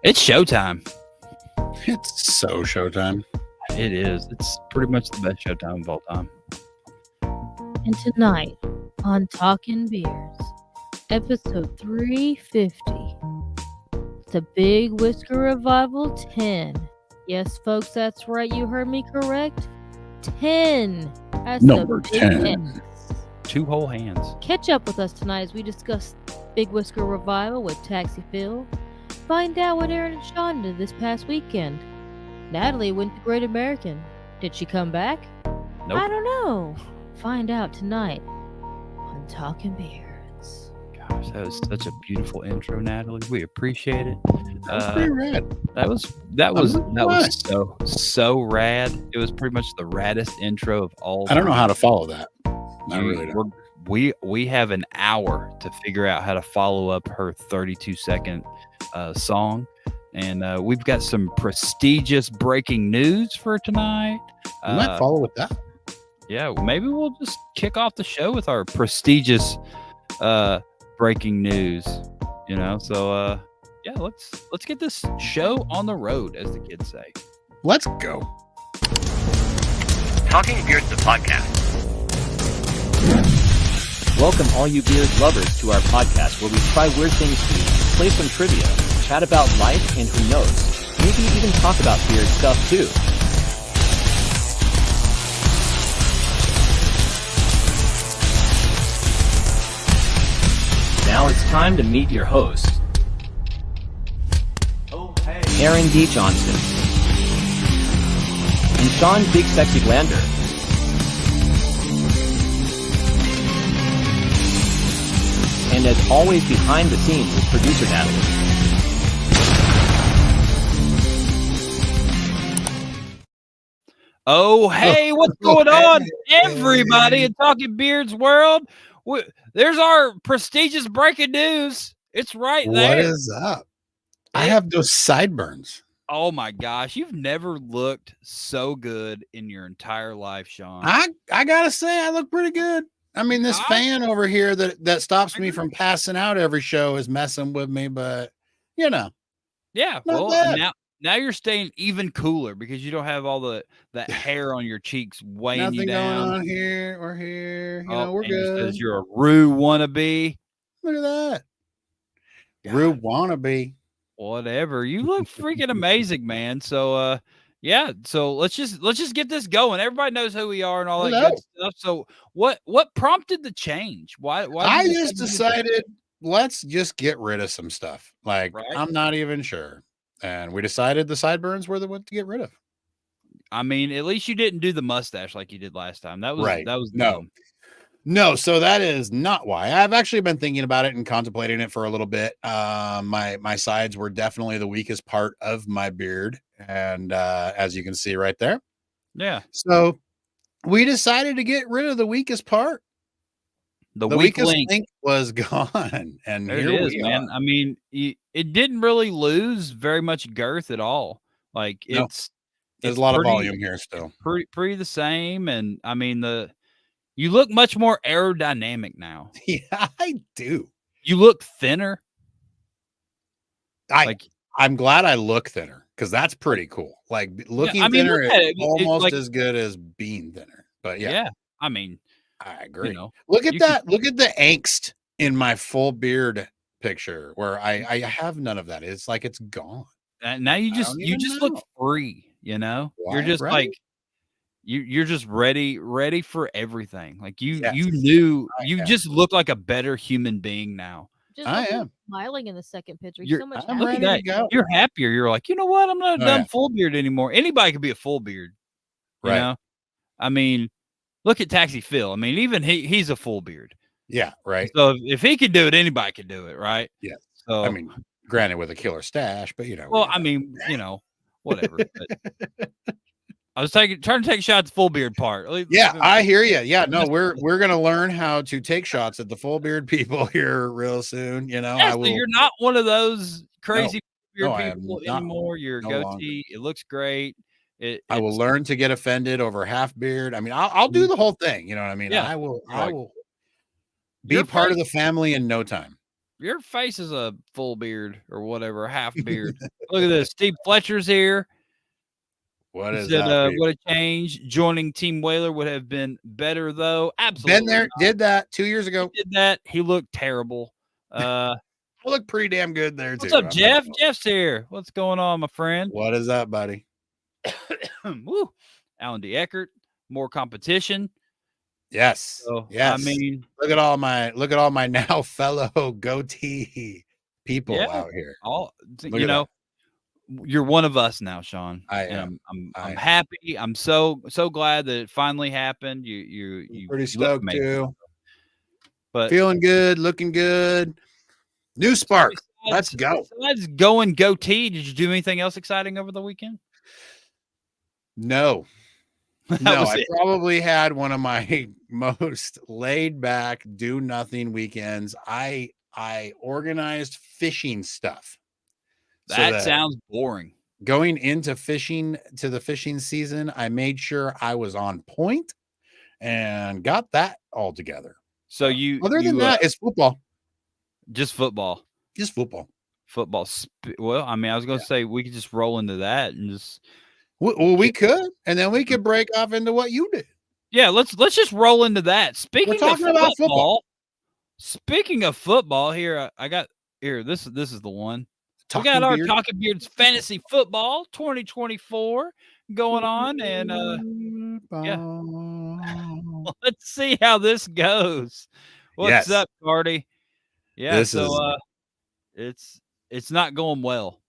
It's showtime. It's so showtime. It is. It's pretty much the best showtime of all time. And tonight on Talking Beards, episode 350, the Big Whisker Revival 10. Yes, folks, that's right. You heard me correct. 10. That's Number the big 10. X. 2 whole hands. Catch up with us tonight as we discuss Big Whisker Revival with Taxi Phil. Find out what Aaron and Shawn did this past weekend. Natalie went to Great American. Did she come back? Nope. I don't know. Find out tonight on Talking Beards. Gosh, that was such a beautiful intro, Natalie. We appreciate it. That was pretty rad. That was so rad. It was pretty much the raddest intro of all. I don't know how to follow that. I really don't. We have an hour to figure out how to follow up her 32-second song, and we've got some prestigious breaking news for tonight. You might follow with that. Yeah, maybe we'll just kick off the show with our prestigious breaking news. You know, so yeah, let's get this show on the road, as the kids say. Let's go. Talking Beards, the podcast. Welcome all you beard lovers to our podcast where we try weird things to eat, play some trivia, chat about life, and who knows, maybe even talk about beard stuff too. Now it's time to meet your host, Aaron D. Johnston and Shawn Big Sexy Glander. And as always, behind the scenes is producer Natalie. Oh, hey, what's going on, everybody in Talking Beards world? There's our prestigious breaking news. It's right there. What is up? I have those sideburns. Oh my gosh, you've never looked so good in your entire life, Shawn. I gotta say, I look pretty good. I mean, this fan over here that stops me from passing out every show is messing with me, but you know. Yeah, well, now you're staying even cooler because you don't have all that hair on your cheeks weighing Nothing you down. going on here or here. You know, we're good. Because you're a Rue wannabe. Look at that. God. Rue wannabe. Whatever. You look freaking amazing, man. So yeah, so let's just get this going. Everybody knows who we are and all that good stuff. So what prompted the change? Why I just decided let's just get rid of some stuff. Like, right? I'm not even sure. And we decided the sideburns were the one to get rid of. I mean, at least you didn't do the mustache like you did last time. That was right. That was dumb. No, so that is not why. I've actually been thinking about it and contemplating it for a little bit. My sides were definitely the weakest part of my beard, and as you can see right there. Yeah. So we decided to get rid of the weakest part. The weakest link was gone, and there it is, man. I mean, it didn't really lose very much girth at all. Like there's a lot of volume here still. Pretty the same, and I mean you look much more aerodynamic now. Yeah, I do. You look thinner. I'm glad I look thinner because that's pretty cool. Like looking thinner is almost as good as being thinner. But yeah. I mean, I agree. You know, look at that. Look at the angst in my full beard picture where I have none of that. It's like it's gone. And now you just look free, you know? Why? You're just like you're just ready for everything. Like you just look like a better human being now. I am smiling in the second picture. You're so much ready to go. You're happier. You're like, you know what? I'm not done full beard anymore. Anybody could be a full beard. You know? I mean, look at Taxi Phil. I mean, even he's a full beard. Yeah, right. So if he could do it, anybody could do it, right? Yeah. So I mean, granted with a killer stash, but you know. Well, I mean, you know, whatever. But I was trying to take a shot at the full beard part. Yeah, I hear you. Yeah, no, we're gonna learn how to take shots at the full beard people here real soon. You know, yeah, so you're not one of those crazy beard people anymore. Your goatee, longer. It looks great. I will learn to get offended over half beard. I mean, I'll do the whole thing. You know what I mean? Yeah. I will be part of the family in no time. your face is a full beard or whatever, a half beard. Look at this. Steve Fletcher's here. What He is said, that? what a change. Joining Team Whaler would have been better, though. Absolutely. Been there, not. did that 2 years ago. He did that. He looked terrible. I look pretty damn good there, What's too. up, Jeff? Jeff's here. What's going on, my friend? What is that, buddy? Woo. Alan D. Eckert. More competition. Yes. So, yes. I mean, look at all my now fellow goatee people out here. You know, you're one of us now, Shawn. I am. I'm happy. I'm so glad that it finally happened. You pretty stoked too. But feeling good, looking good. New spark. Let's go. Besides going goatee, did you do anything else exciting over the weekend? No. No, I probably had one of my most laid back, do nothing weekends. I organized fishing stuff. That sounds boring. Going into the fishing season, I made sure I was on point and got that all together. So other than that, it's football. Just football. Just football. Football. Well, I mean, I was going to say we could just roll into that and just. Well, we could, and then we could break off into what you did. Yeah, let's just roll into that. Speaking of football. Speaking of football, here I got here. This is the one. We got our Talking Beards Fantasy Football 2024 going on, and yeah, let's see how this goes. What's up, Cardi? Yeah, it's not going well.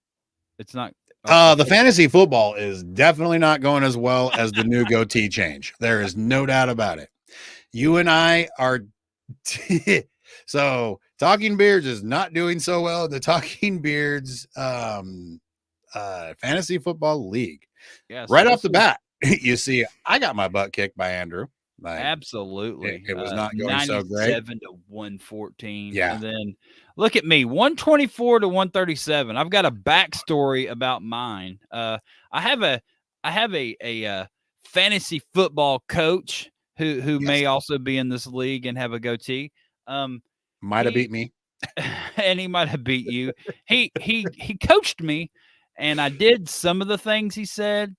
It's not. The fantasy football is definitely not going as well as the new goatee change. There is no doubt about it. You and I are so Talking Beards is not doing so well in the Talking Beards fantasy football league. Yeah, right off the bat, you see, I got my butt kicked by Andrew. Absolutely. It was not going so great. 97 to 114. Yeah. And then look at me, 124 to 137. I've got a backstory about mine. I have a fantasy football coach who may also be in this league and have a goatee. Might have beat me. And he might have beat you. He coached me, and I did some of the things he said.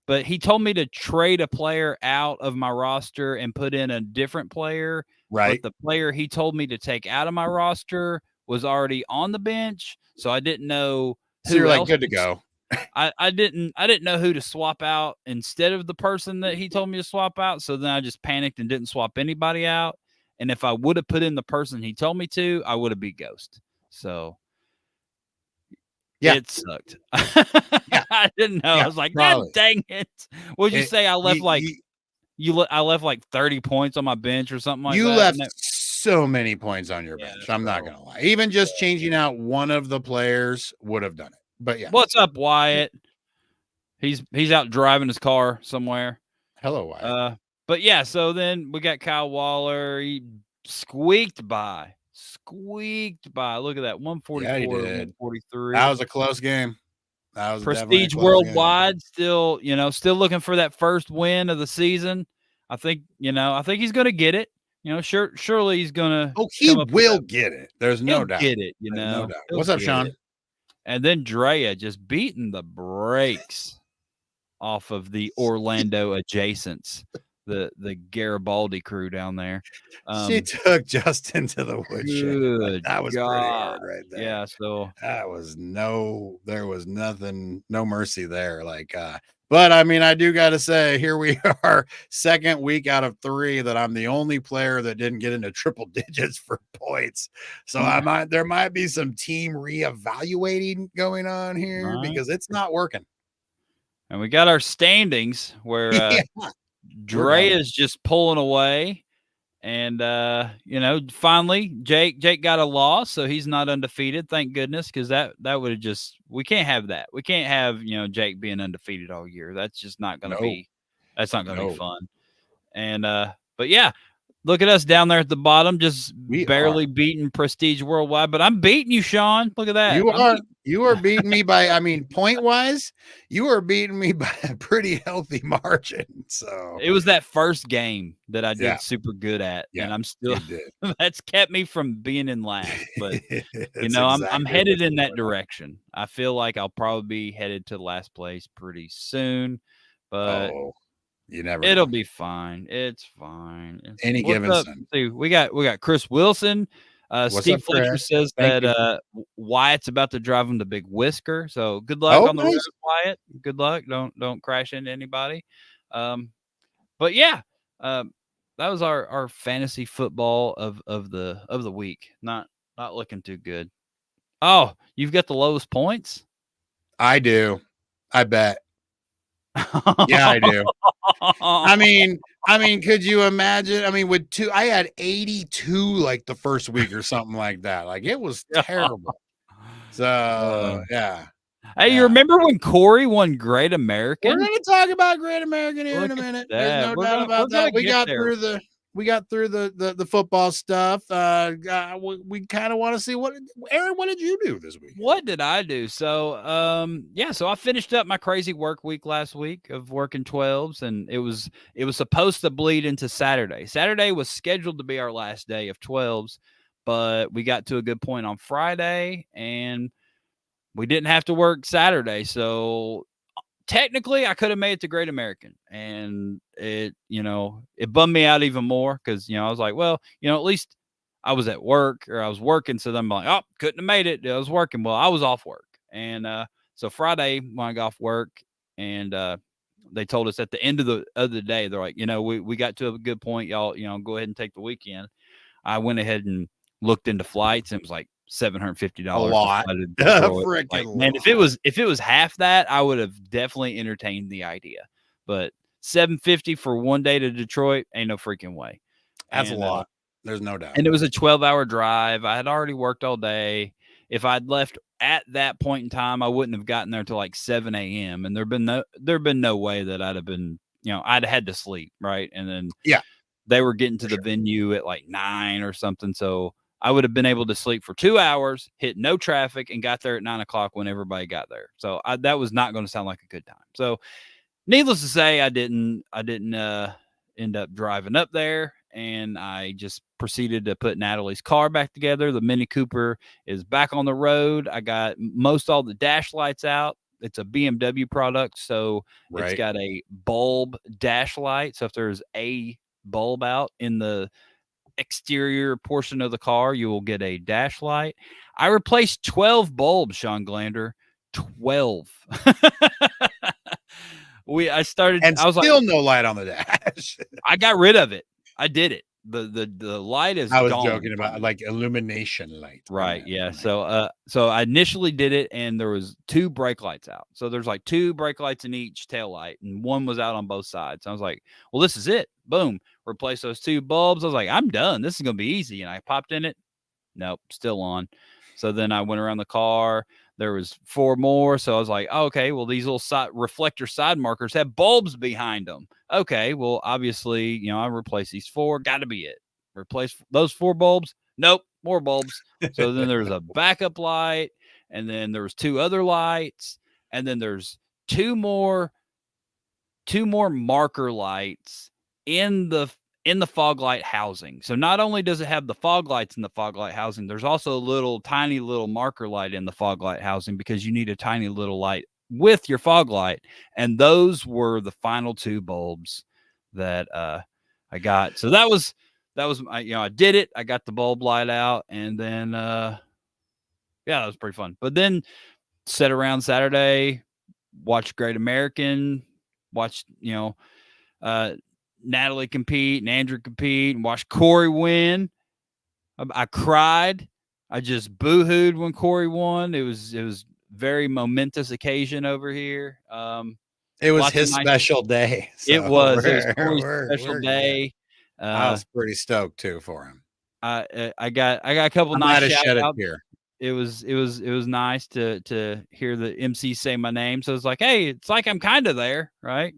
But he told me to trade a player out of my roster and put in a different player. Right. But the player he told me to take out of my roster was already on the bench, so I didn't know who. So you're like good to go. I didn't know who to swap out instead of the person that he told me to swap out. So then I just panicked and didn't swap anybody out. And if I would have put in the person he told me to, I would have beat Ghost. So. Yeah, it sucked. Yeah. I didn't know. I was like, God dang it. What'd you say? I left I left like 30 points on my bench or something like that. You left so many points on your bench. I'm not going to lie. Even just changing out one of the players would have done it. But yeah. What's up, Wyatt? He's out driving his car somewhere. Hello, Wyatt. But yeah, so then we got Kyle Waller. He squeaked by. Look at that, 144 to 143. That was a close game. That was Prestige worldwide game. Still looking for that first win of the season. I think he's going to get it. Surely he's going to. He will get it. There's no doubt. Get it. No doubt. What's up, Shawn? And then Drea just beating the brakes off of the Orlando adjacents. The Garibaldi crew down there. She took Justin to the woodshed. That was pretty hard right there. Yeah, so there was nothing, no mercy there. But I mean, I do got to say, here we are, second week out of 3 that I'm the only player that didn't get into triple digits for points. So there might be some team reevaluating going on here because it's not working. And we got our standings where Dre is just pulling away, and finally Jake got a loss, so he's not undefeated, thank goodness, because that would have just, we can't have that. We can't have Jake being undefeated all year. That's just not going to be. That's not going to be fun. And but yeah, look at us down there at the bottom, just barely beating Prestige Worldwide. But I'm beating you, Shawn. Look at that. You are beating me by, I mean, point wise, you are beating me by a pretty healthy margin. So It was that first game that I did Yeah. super good at, Yeah, and I'm still you did. that's kept me from being in last. But That's I'm exactly headed what's in that going on. direction. I feel like I'll probably be headed to last place pretty soon, but Oh, you never it'll know. be fine. It's fine. Any What's given up? Sunday. See, we got Chris Wilson. What's Steve up, Fletcher Chris? says Thank that you. Wyatt's about to drive him to Big Whisker. So good luck Oh, on the nice. road, Wyatt. Good luck. Don't crash into anybody. But yeah, that was our fantasy football of the week. Not looking too good. Oh, you've got the lowest points? I do. I bet. Yeah, I do. I mean, could you imagine? I mean, with I had 82 like the first week or something like that. Like it was terrible. So yeah. Hey, you Yeah. remember when Corey won Great We're American? gonna talk about Great American here in Look a at minute. There's that. no We're doubt gonna about that. We get got there. through the football stuff. We kind of want to see Aaron, what did you do this week? What did I do? So, so I finished up my crazy work week last week of working 12s, and it was supposed to bleed into Saturday. Saturday was scheduled to be our last day of 12s, but we got to a good point on Friday, and we didn't have to work Saturday. So technically I could have made it to Great American, and it bummed me out even more because, I was like, well, at least I was at work, or I was working. So then I'm like, oh, couldn't have made it. I was working. Well, I was off work. And so Friday when I got off work, and they told us at the end of the day, they're like, we got to a good point, y'all, go ahead and take the weekend. I went ahead and looked into flights, and it was like $750 A lot. Like, man, if it was half that, I would have definitely entertained the idea. But $750 for one day to Detroit, ain't no freaking way. That's a lot. There's no doubt. And it was a 12-hour drive. I had already worked all day. If I'd left at that point in time, I wouldn't have gotten there till like 7 a.m. And there'd been no way that I'd have been, I'd had to sleep, right? And then they were getting to the venue at like 9 or something. So I would have been able to sleep for 2 hours, hit no traffic, and got there at 9 o'clock when everybody got there. So that was not going to sound like a good time. So needless to say, I didn't end up driving up there, and I just proceeded to put Natalie's car back together. The Mini Cooper is back on the road. I got most all the dash lights out. It's a BMW product, so it's got a bulb dash light. So if there's a bulb out in the exterior portion of the car, you will get a dash light. I replaced 12 bulbs, Shawn Glander. 12. I was still no light on the dash. I got rid of it. I did it. The light is I was gone. joking about like illumination light. Right. Yeah. So I initially did it, and there was 2 brake lights out. So there's like 2 brake lights in each tail light, and one was out on both sides. I was like, well, this is it. Boom. Replace those 2 bulbs. I was like, I'm done. This is going to be easy. And I popped in it. Nope. Still on. So then I went around the car. There was 4 more. So I was like, oh, okay, well, these little reflector side markers have bulbs behind them. Okay, well, obviously, I replaced these 4. Got to be it. Replace those 4 bulbs. Nope, more bulbs. So then there's a backup light, and then there was 2 other lights, and then there's 2 more marker lights in the fog light housing. So not only does it have the fog lights in the fog light housing, there's also a tiny little marker light in the fog light housing, because you need a tiny little light with your fog light. And those were the final 2 bulbs that I got. So that was I did it. I got the bulb light out, and then that was pretty fun. But then sat around Saturday, watched Great American, watched Natalie compete and Andrew compete, and watched Corey win. I cried. I just boo-hooed when Corey won. It was very momentous occasion over here. It was his special day. So it was Corey's special day. I was pretty stoked too for him. I got a couple nice shout outs here. It was nice to hear the MC say my name. So it's like, hey, it's like I'm kind of there, right?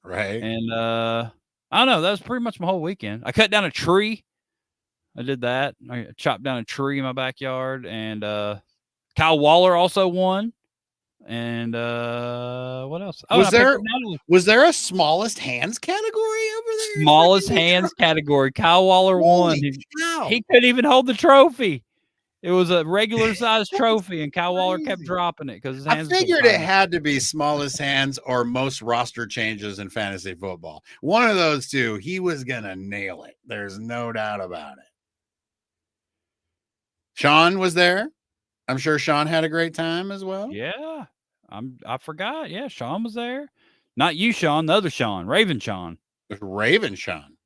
Right. And I don't know. That was pretty much my whole weekend. I cut down a tree. I did that. I chopped down a tree in my backyard, and Kyle Waller also won. And what else? Oh, was there a smallest hands category over there? Smallest hands category. Kyle Waller won. He couldn't even hold the trophy. It was a regular size trophy, and Kyle Waller kept dropping it because his hands. I figured it had to be smallest hands or most roster changes in fantasy football. One of those two. He was gonna nail it. There's no doubt about it. Shawn was there. I'm sure Shawn had a great time as well. Yeah, I forgot. Yeah, Shawn was there. Not you, Shawn. The other Shawn, Raven Shawn. Raven Shawn.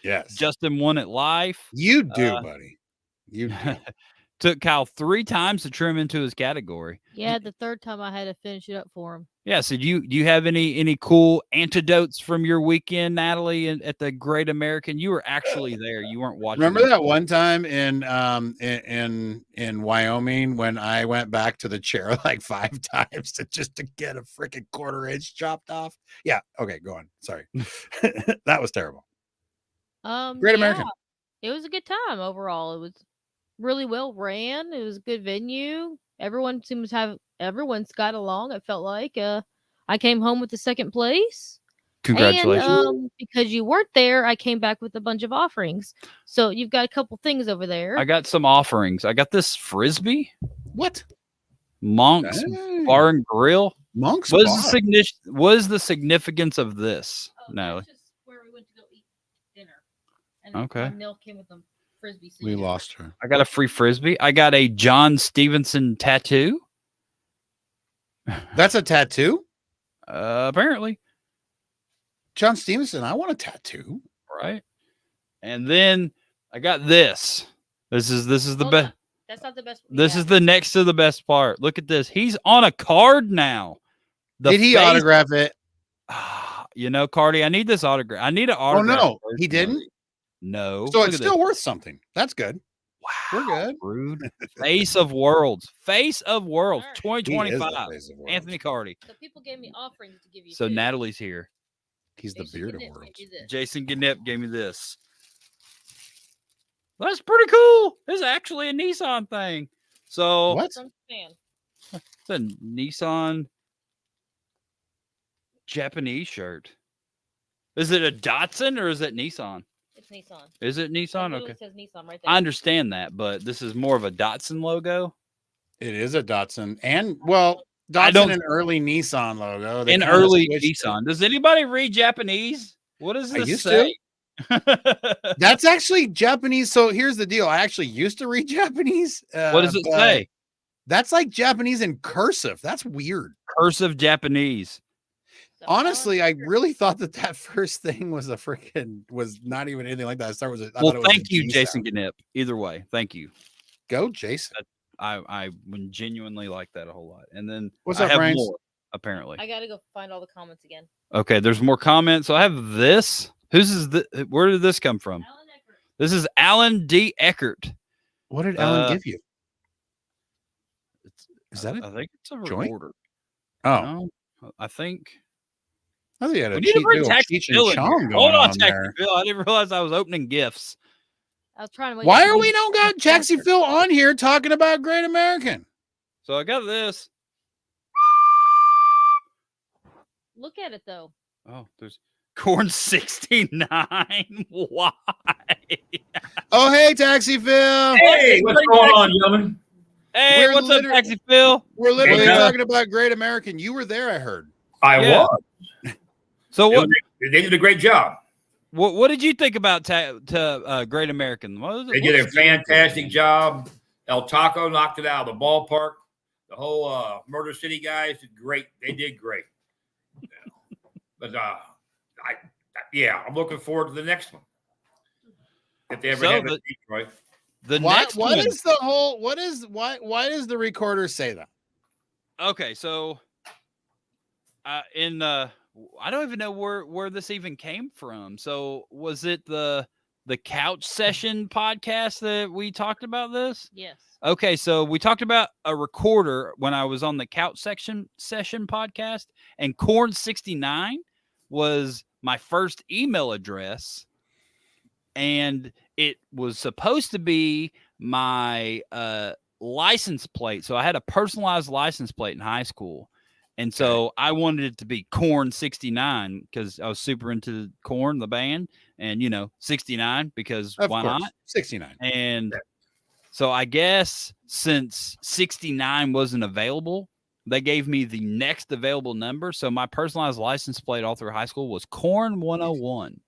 Yes. Justin won at life. You do, buddy. You do. Took Kyle 3 times to trim into his category. Yeah, the third time I had to finish it up for him. Yeah. So do you have any cool anecdotes from your weekend, Natalie, at the Great American? You were actually there. You weren't watching. Remember that one time in Wyoming when I went back to the chair like 5 times to get a freaking 1/4 inch chopped off? Yeah. Okay, go on. Sorry. That was terrible. Great American. It was a good time overall. It was really well ran. It was a good venue. Everyone's got along. It felt like I came home with the second place. Congratulations. And, because you weren't there, I came back with a bunch of offerings. So you've got a couple things over there. I got some offerings. I got this Frisbee. What? Monk's Bar and Grill. Monk's What Bar. is the significance of this? No. That's just where we went to go eat dinner. And Okay. Nell came with them. Frisbee. We lost her. I got a free Frisbee. I got a John Stevenson tattoo. That's a tattoo? Apparently. John Stevenson, I want a tattoo. Right. And then I got this. This is the best. That's not the best. This is the next to the best part. Look at this. He's on a card now. Did he autograph it? You know, Cardi, I need this autograph. I need an autograph. Oh, no. He didn't? No. So it's still worth something. That's good. Wow. We're good. Rude. Face of Worlds. Face of Worlds. Right. 2025. Anthony Cardi. So people gave me offerings to give you. So Natalie's here. He's the beard of worlds. Jason Gannett gave me this. That's pretty cool. This is actually a Nissan thing. So what? It's a Nissan Japanese shirt. Is it a Datsun or is it Nissan? It's Nissan. Is it Nissan? It okay. says Nissan right there. I understand that, but this is more of a Datsun logo. It is a Datsun. And, well, Datsun an early Nissan logo. An early Nissan. Does anybody read Japanese? What does this say? That's actually Japanese. So here's the deal. I actually used to read Japanese. What does it say? That's like Japanese in cursive. That's weird. Cursive Japanese. Honestly, I really thought that first thing was was not even anything like that. Thank you, Jason Gannett. Either way, thank you. Go, Jason. I would genuinely like that a whole lot. And then what's I up, have Brains? more, apparently. I gotta go find all the comments again. Okay, there's more comments. So I have this. Where did this come from? Alan Eckert. This is Alan D. Eckert. What did Alan give you? Is that I think it's a joint? recorder. Oh, no, I think. I think you had a Cheech and Chong going on there. Phil. I didn't realize I was opening gifts. I was trying to. Why are we don't got Taxi Phil on here talking about Great American? So I got this. Look at it though. Oh, there's Corn 69. Why? Oh, hey, Taxi Phil. Hey, what's going on, gentlemen? Hey, what's up, Taxi Phil? We're literally talking about Great American. You were there, I heard. I was. So what? They did a great job. What did you think about Great American? They did a fantastic job. El Taco knocked it out of the ballpark. The whole Murder City guys did great. They did great. But I'm looking forward to the next one. If they ever have it, Detroit. Why does the recorder say that? Okay, so I don't even know where this even came from. So was it the Couch Session podcast that we talked about this? Yes. Okay, so we talked about a recorder when I was on the Couch Session podcast, and Corn 69 was my first email address, and it was supposed to be my license plate. So I had a personalized license plate in high school. And so I wanted it to be Korn 69 because I was super into Korn, the band, and 69 because why not? 69. And so I guess since 69 wasn't available, they gave me the next available number. So my personalized license plate all through high school was Korn 101.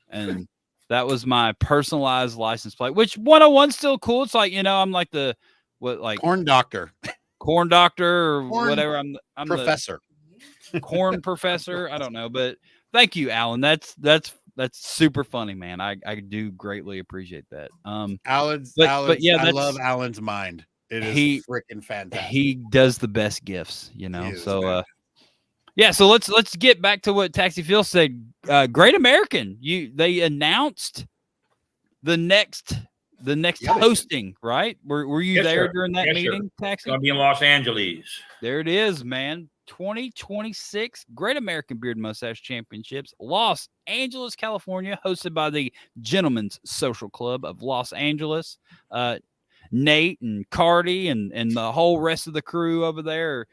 And that was my personalized license plate, which 101's still cool. It's like, I'm like Corn doctor. Corn doctor or Corn whatever. I'm professor. The corn professor. I don't know, but thank you, Alan. That's super funny, man. I do greatly appreciate that. Alan's, but yeah, I love Alan's mind. It is freaking fantastic. He does the best gifts, So yeah, so let's get back to what Taxi Phil said. Great American. They announced the next hosting, right? Were you there during that meeting, Taxi? It's gonna be in Los Angeles. There it is, man. 2026 Great American Beard Mustache Championships, Los Angeles, California, hosted by the Gentlemen's Social Club of Los Angeles. Nate and Cardi and the whole rest of the crew over there.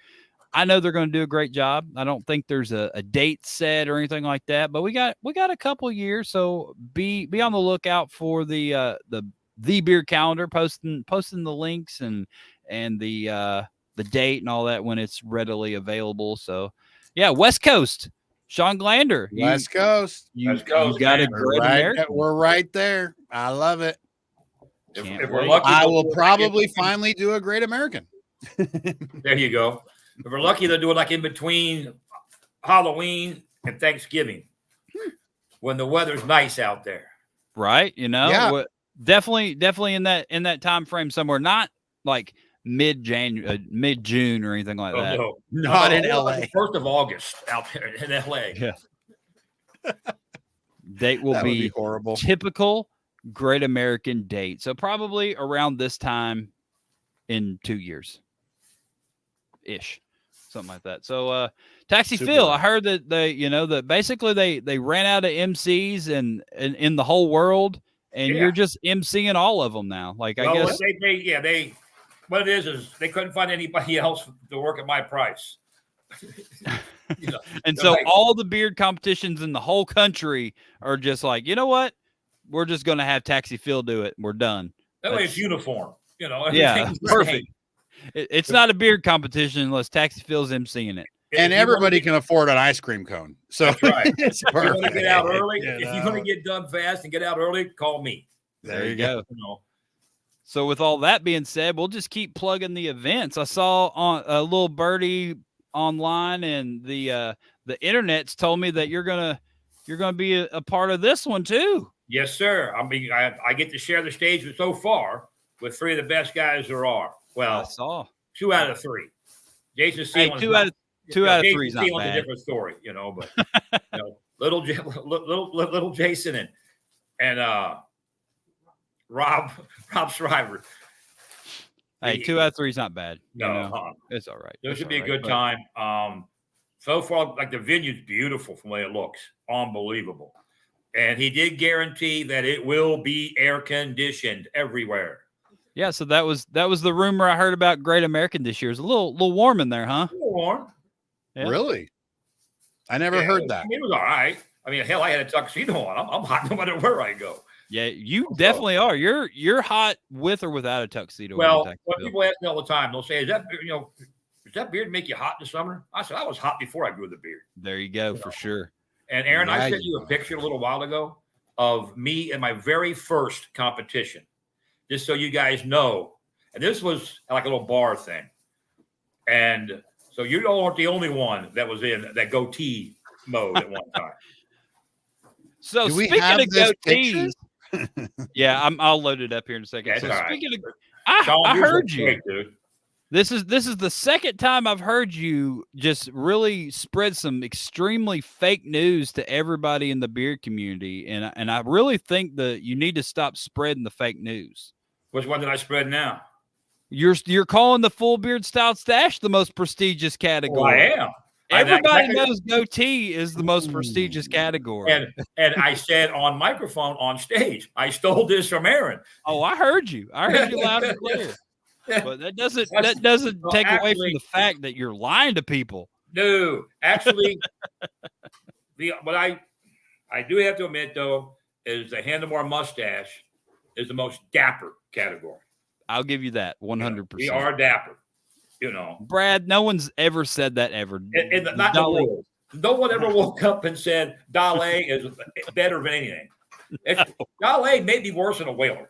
I know they're going to do a great job. I don't think there's a date set or anything like that, but we got a couple years, so be on the lookout for the beard calendar, posting the links and the date and all that when it's readily available. So yeah, West Coast, Shawn Glander, West Coast, you got a Great American. We're right there. I love it. If we're lucky, I will probably finally do a Great American. There you go. If we're lucky, they'll do it like in between Halloween and Thanksgiving when the weather's nice out there. Right. Yeah. Definitely in that time frame somewhere, not like mid-June or anything like that. No. Not in LA. Like the 1st of August out there in LA. Yeah. Date will be horrible. Typical Great American date. So probably around this time in 2 years ish. Something like that. So Taxi Phil, I heard that that basically they ran out of MCs and in the whole world, and you're just MCing all of them now. Like, I guess they what it is they couldn't find anybody else to work at my price. And so all the beard competitions in the whole country are just like, you know what? We're just going to have Taxi Phil do it. We're done. That way it's uniform. Yeah, perfect. It's not a beard competition unless Taxi Phil's emceeing it. And everybody can afford an ice cream cone. So that's right. It's if you want to get out early, if you want to get done fast and get out early, call me. There you go. So with all that being said, we'll just keep plugging the events. I saw on a little birdie online, and the internet's told me that you're gonna be a part of this one too. Yes, sir. I mean, I get to share the stage so far with 3 of the best guys there are. Well, I saw 2 out of 3. Jason Sealand's two out of 3 is not bad. A different story, but little Jason and Rob Shriver. Hey, 2 out of 3 is not bad. No, it's all right. There should be a good time. So far, like the venue's beautiful from the way it looks, unbelievable. And he did guarantee that it will be air conditioned everywhere. Yeah, so that was the rumor I heard about Great American this year. It's a little warm in there, huh? A little warm. Yeah. Really? I never heard that. It was all right. I mean, hell, I had a tuxedo on. I'm hot no matter where I go. Yeah, you definitely are. You're hot with or without a tuxedo. Well, what people ask me all the time, they'll say, does that beard make you hot in the summer? I said, I was hot before I grew the beard. There you go, for sure. And Aaron, I sent you a picture a little while ago of me in my very first competition, just so you guys know. And this was like a little bar thing. And so you aren't the only one that was in that goatee mode at one time. So speaking of goatees, yeah, I'll load it up here in a second. So speaking of, I heard you. Great, dude. This is the second time I've heard you just really spread some extremely fake news to everybody in the beard community, and I really think that you need to stop spreading the fake news. Which one did I spread now? You're calling the full beard style stash the most prestigious category. Well, I am. Everybody knows goatee is the most prestigious category. And I said on microphone on stage, I stole this from Aaron. Oh, I heard you. I heard you loud and clear. But that doesn't Well, take away from actually- the fact that you're lying to people. No, actually, what I do have to admit though is the handlebar mustache is the most dapper category. I'll give you that 100%. We are dapper, you know. Brad, no one's ever said that ever. And not the world. No one ever woke up and said Dale is better than anything. Dale may be worse than a whaler.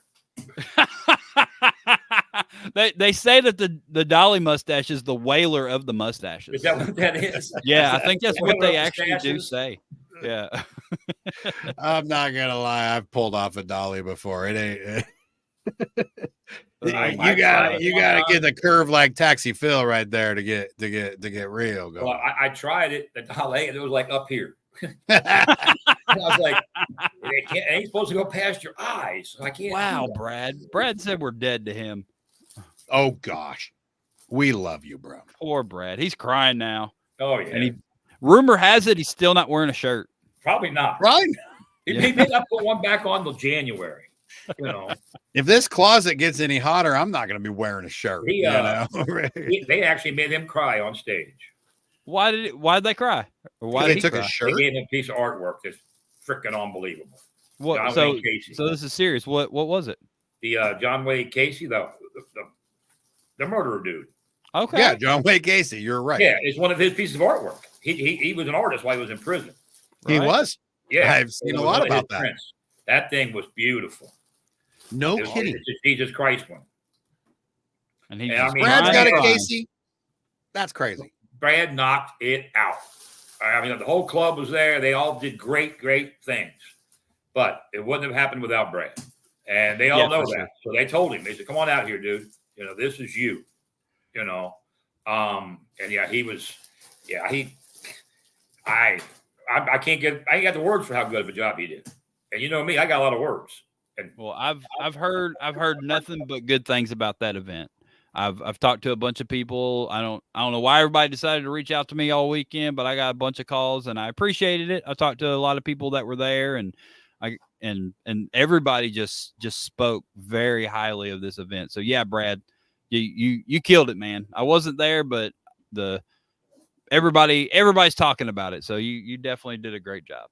They say that the Dolly mustache is the whaler of the mustaches. Is that what that is? Yeah, I think that's what Whaler they of actually do mustaches? say. Yeah. I'm not gonna lie, I've pulled off a dolly before. It ain't. You gotta get the curve like Taxi Phil right there to get real going. Well, I tried it at Dale, and it was like up here. I was like, it ain't supposed to go past your eyes. So I can't. Wow, do that. Brad. Brad said we're dead to him. Oh gosh, we love you, bro. Poor Brad. He's crying now. Oh yeah. And rumor has it he's still not wearing a shirt. Probably not. Right? He may not put one back on till January. You know, If this closet gets any hotter, I'm not gonna be wearing a shirt. He, you know? they actually made him cry on stage. Why did they cry? Or why They did he took a cry? shirt. They gave him a piece of artwork that's freaking unbelievable. What, John so Wayne Casey. so this is serious. What was it? The John Wayne Casey, the murderer dude. Okay. Yeah, John Wayne Casey. You're right. Yeah, it's one of his pieces of artwork. He was an artist while he was in prison. He Right. was. Yeah, I've seen it a was lot one of about his that. prints. That thing was beautiful. No It was kidding. it's a Jesus Christ one. And he And I just mean, Brad's cried got a and cried. Casey. That's crazy. Brad knocked it out. I mean, the whole club was there. They all did great things. But it wouldn't have happened without Brad. And they all Yeah, know for that. sure. So they told him, they said, come on out here, dude. You know, this is you. You know. And yeah, he was, yeah, I can't get, I ain't got the words for how good of a job he did. And you know me, I got a lot of words. And Well, I've heard nothing but good things about that event. I've talked to a bunch of people. I don't know why everybody decided to reach out to me all weekend, but I got a bunch of calls and I appreciated it. I talked to a lot of people that were there, and everybody just spoke very highly of this event. So yeah, Brad, you killed it, man. I wasn't there, but everybody's talking about it. So you definitely did a great job.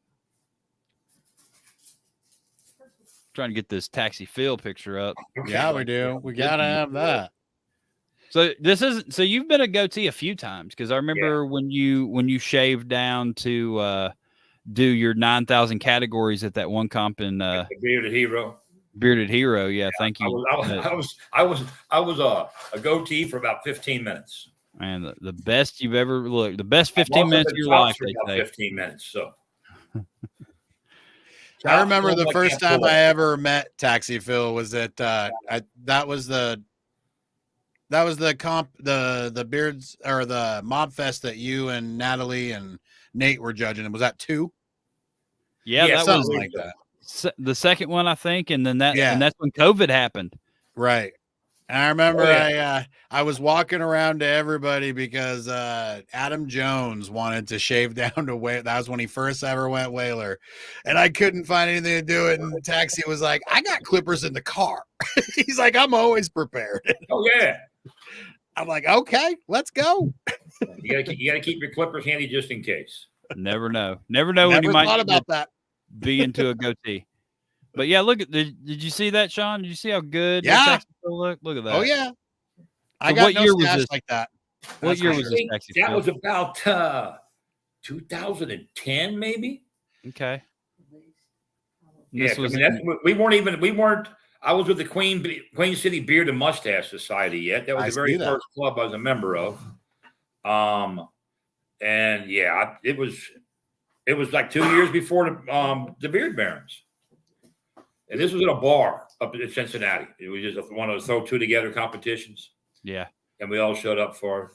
Trying to get this Taxi Phil picture up. Yeah, we do. We gotta have that. So so you've been a goatee a few times, because I remember when you shaved down to do your 9,000 categories at that one comp in the Bearded Hero. Bearded Hero. Yeah, thank you. I was a goatee for about 15 minutes. Man, the best you've ever looked. The best I've 15 also minutes of been your tops life, for they about say. 15 minutes. So I remember Tops the don't first like time that I ever met Taxi Phil was at that was the comp the beards or the mob fest that you and Natalie and Nate were judging. Was that 2? Yeah, Yeah, that Something was like that. the second one, I think, and then Yeah. and that's when COVID happened. Right. And I remember Oh, yeah. I was walking around to everybody because Adam Jones wanted to shave down to whale. That was when he first ever went whaler, and I couldn't find anything to do it. And Taxi was like, "I got clippers in the car." He's like, "I'm always prepared." oh yeah, I'm like, "Okay, let's go." you gotta keep your clippers handy just in case. Never know when you Never might thought need to about that. be into a goatee. But yeah, look at did you see that, Shawn? Did you see how good Yeah. the Taxi Phil looked? Look at that. Oh yeah, I So got what no year was stash this? like that. What That's year for was sure. this think Taxi that Phil? was about 2010, maybe. Okay. Yeah, This was I mean, we weren't. I was with the Queen City Beard and Mustache Society yet. That was I the very see that. first club I was a member of. And yeah, it was like 2 years before the Beard Barons. And this was at a bar up in Cincinnati. It was just one of those throw two together competitions, yeah. and we all showed up for it.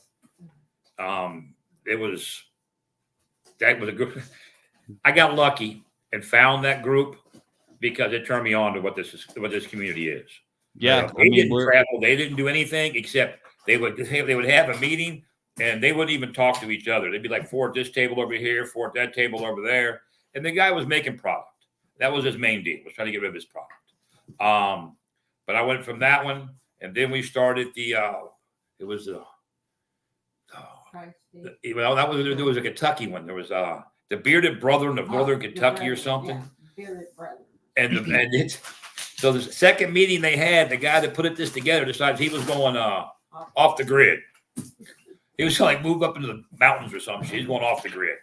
That was a good. I got lucky and found that group because it turned me on to what this community is. Yeah. They didn't travel. They didn't do anything except they would have a meeting and they wouldn't even talk to each other. They'd be like 4 at this table over here, 4 at that table over there, and the guy was making product. That was his main deal, was trying to get rid of his product. But I went from that one, And then we started the it was the well, that was there was a Kentucky one. There was the Bearded Brethren of Northern Kentucky or something. Bearded Brethren. And it's so the second meeting they had, the guy that put this together decided he was going off the grid. He was like move up into the mountains or something. He's going off the grid,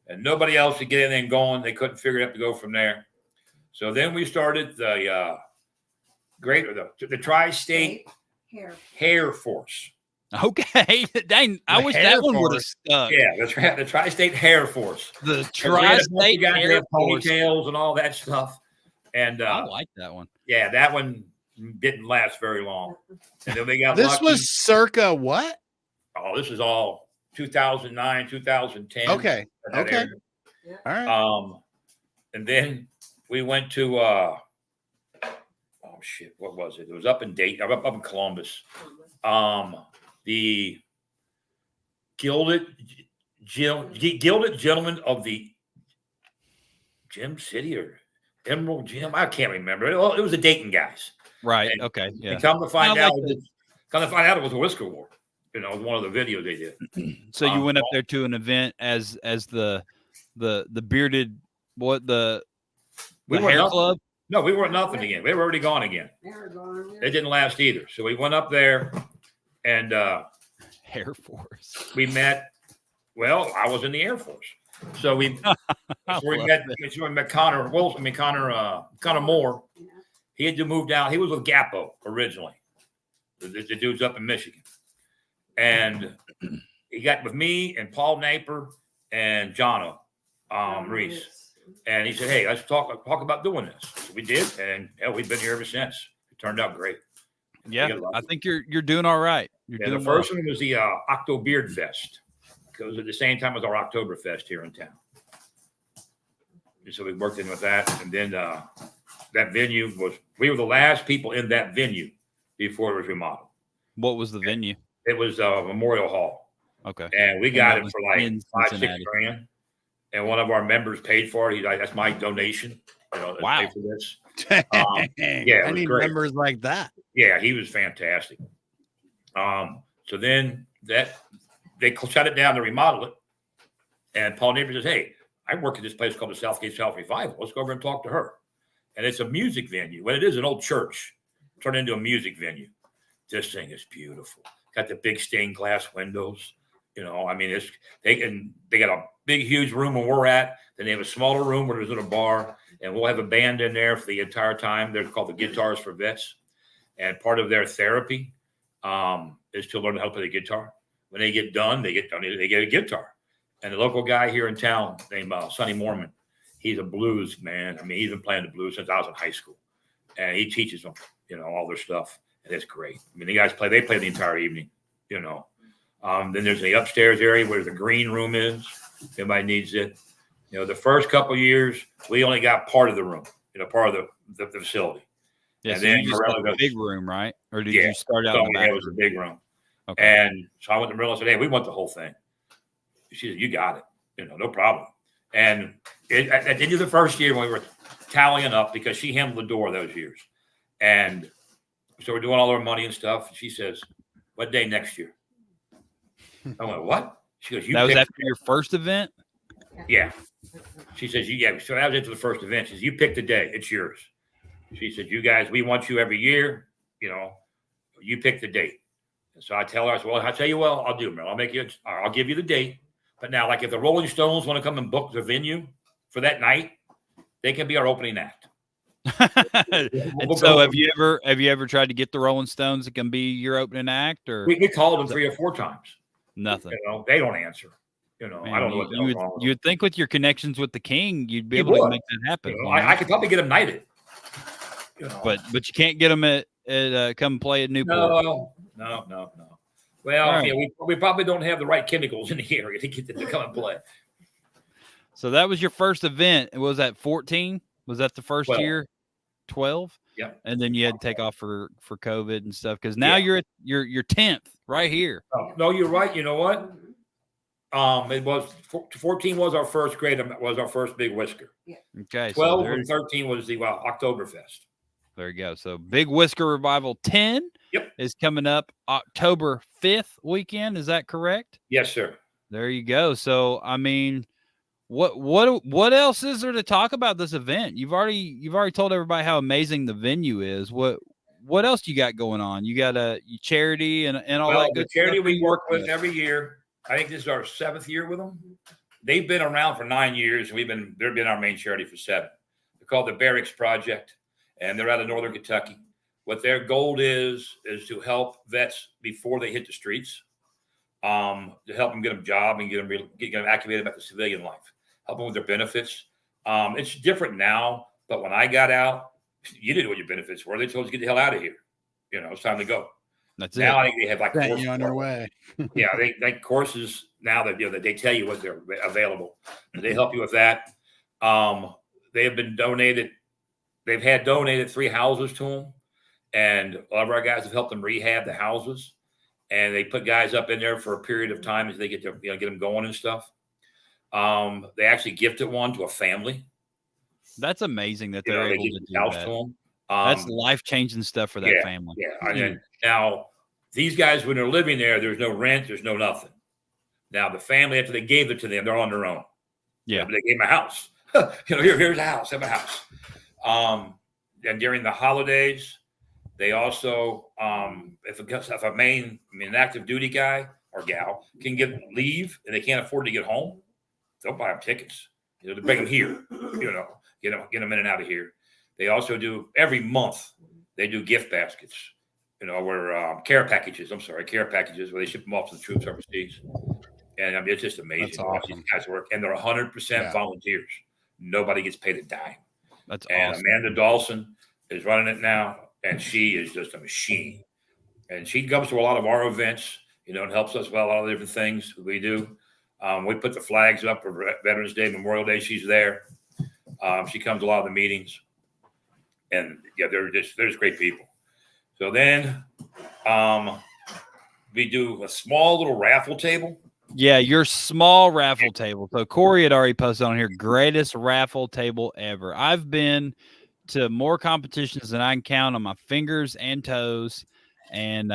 and nobody else could get anything going. They couldn't figure out to go from there. So then we started the Tri-State Hair Force. Okay, dang! I wish that one would have stuck. Yeah, the Tri-State Hair Force. The Tri-State Hair Force. Ponytails and all that stuff. And I like that one. Yeah, that one didn't last very long. And then we got This lucky. was circa what? Oh, this is all 2009, 2010. Okay. Okay. Area. All right. And then we went to oh shit, what was it? It was up in Dayton, up in Columbus. The Gilded Gentlemen of the Gem City or Emerald Gym. I can't remember. It was the Dayton guys. Right. And, Okay. Yeah. And come to find out, it was a Whisker War. You know, it was one of the videos they did. So you went up there to an event as the bearded the hair nothing. club. No, we weren't nothing again. They were already gone again. It didn't last either. So we went up there and Hair Force. we met. Well, I was in the Air Force. So we met Connor Wilson. Connor Moore. He had to move down. He was with Gapo originally. The dude's up in Michigan. And he got with me and Paul Naper and Jono Reese. And he said, hey, let's talk about doing this. So we did. And we've been here ever since. It turned out great. Yeah, I think you're doing all right. The first one was the Octo Beard Fest. It was at the same time as our Oktoberfest here in town. And so we worked in with that. And then that venue we were the last people in that venue before it was remodeled. What was the venue? It was Memorial Hall. Okay. And we got it for like $5-6 grand. And one of our members paid for it. He's like, that's my donation. You know, wow. pay for this. Yeah, I need great. Members like that. Yeah, he was fantastic. So then they shut it down to remodel it. And Paul Napier says, hey, I work at this place called the Southgate House Revival. Let's go over and talk to her. And it's a music venue. Well, it is an old church turned into a music venue. This thing is beautiful. Got the big stained glass windows. You know, I mean, they got a big, huge room where we're at. Then they have a smaller room where there's a bar, and we'll have a band in there for the entire time. They're called the Guitars for Vets, and part of their therapy is to learn how to play the guitar. When they get done, they get a guitar. And the local guy here in town named Sonny Mormon, he's a blues man. I mean, he's been playing the blues since I was in high school, and he teaches them, you know, all their stuff, and it's great. I mean, the guys play the entire evening, you know. Then there's the upstairs area where the green room is. If anybody needs it. You know, the first couple of years, we only got part of the room, you know, part of the facility. Yeah, and so then you just got a big room, right? Or did you start out in the back? It was a big room. Okay. And so I went to Marilla and said, hey, we want the whole thing. She said, you got it. You know, no problem. And at the end of the first year when we were tallying up, because she handled the door those years. And so we're doing all our money and stuff. She says, what day next year? I went, what? She goes, that was after your first event? Yeah. She says, so that was into the first event. She says, you pick the day. It's yours. She said, you guys, we want you every year. You know, you pick the date. And so I tell her, I said, well, I'll tell you what I'll do, Mel. I'll give you the date. But now, like if the Rolling Stones want to come and book the venue for that night, they can be our opening act. And so have you ever tried to get the Rolling Stones that can be your opening act? Or we called them 3 or 4 times. Nothing. You know, they don't answer. You know, man, I don't know what the hell's wrong with them. You'd think with your connections with the King, you'd be able to make that happen. You know, I could probably get them knighted. You know. But you can't get them at come play at Newport. No. Well, right. Yeah, we probably don't have the right chemicals in the area to get them to come and play. So that was your first event. Was that 14? Was that the first 12. year? 12? Yeah. And then you had to take off for COVID and stuff because now you're at your 10th right here. Oh, no, you're right. You know what? It was 14 was our first grade. Was our first Big Whisker. Yeah. Okay. 12 and 13 was the Oktoberfest. There you go. So Big Whisker Revival 10. Yep. is coming up October 5th weekend. Is that correct? Yes, sir. There you go. So, I mean, what else is there to talk about this event? You've already told everybody how amazing the venue is. What else do you got going on? You got a charity and all Well, that the good charity stuff we work with every year. I think this is our 7th year with them. They've been around for 9 years, and they've been our main charity for 7. They're called the Barracks Project, and they're out of northern Kentucky. What their goal is to help vets before they hit the streets, to help them get a job and get them activated back to civilian life, help them with their benefits. It's different now, but when I got out, you didn't know what your benefits were. They told us to get the hell out of here. It's time to go. That's now it. I think they have like Sent you on your way. yeah, they like courses now that that they tell you what they're available. They help you with that. They have been donated. They've had donated 3 houses to them, and a lot of our guys have helped them rehab the houses. And they put guys up in there for a period of time as they get to get them going and stuff. They actually gifted one to a family. That's amazing that they're able to do that. To them. That's life-changing stuff for that family. Yeah. And then, now, these guys, when they're living there, there's no rent, there's no nothing. Now, the family, after they gave it to them, they're on their own. Yeah. But they gave them a house. Here's a house, have a house. And during the holidays, they also, if an active duty guy or gal can get leave and they can't afford to get home, they'll buy them tickets. To bring them here, get them in and out of here. They also do every month. They do gift baskets, where care packages where they ship them off to the troops overseas. And I mean, it's just amazing to watch these guys work. And they're 100% volunteers. Nobody gets paid a dime. That's and awesome. Amanda Dawson is running it now, and she is just a machine. And she comes to a lot of our events, and helps us with a lot of different things we do. We put the flags up for Veterans Day, Memorial Day. She's there. She comes to a lot of the meetings, and they're just great people. So then we do a small little raffle table. Yeah, your small raffle table. So Corey had already posted on here, greatest raffle table ever. I've been to more competitions than I can count on my fingers and toes, and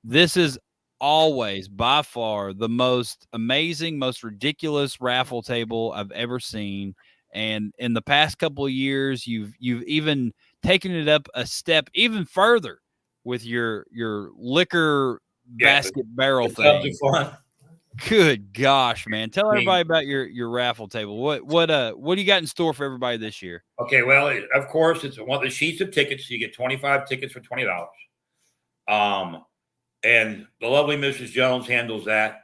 this is always by far the most amazing, most ridiculous raffle table I've ever seen. And in the past couple of years, you've even taken it up a step even further with your liquor basket barrel thing. Good gosh, man. Tell everybody about your raffle table. What do you got in store for everybody this year? Okay, well, of course, it's one of the sheets of tickets. You get 25 tickets for $20. And the lovely Mrs. Jones handles that.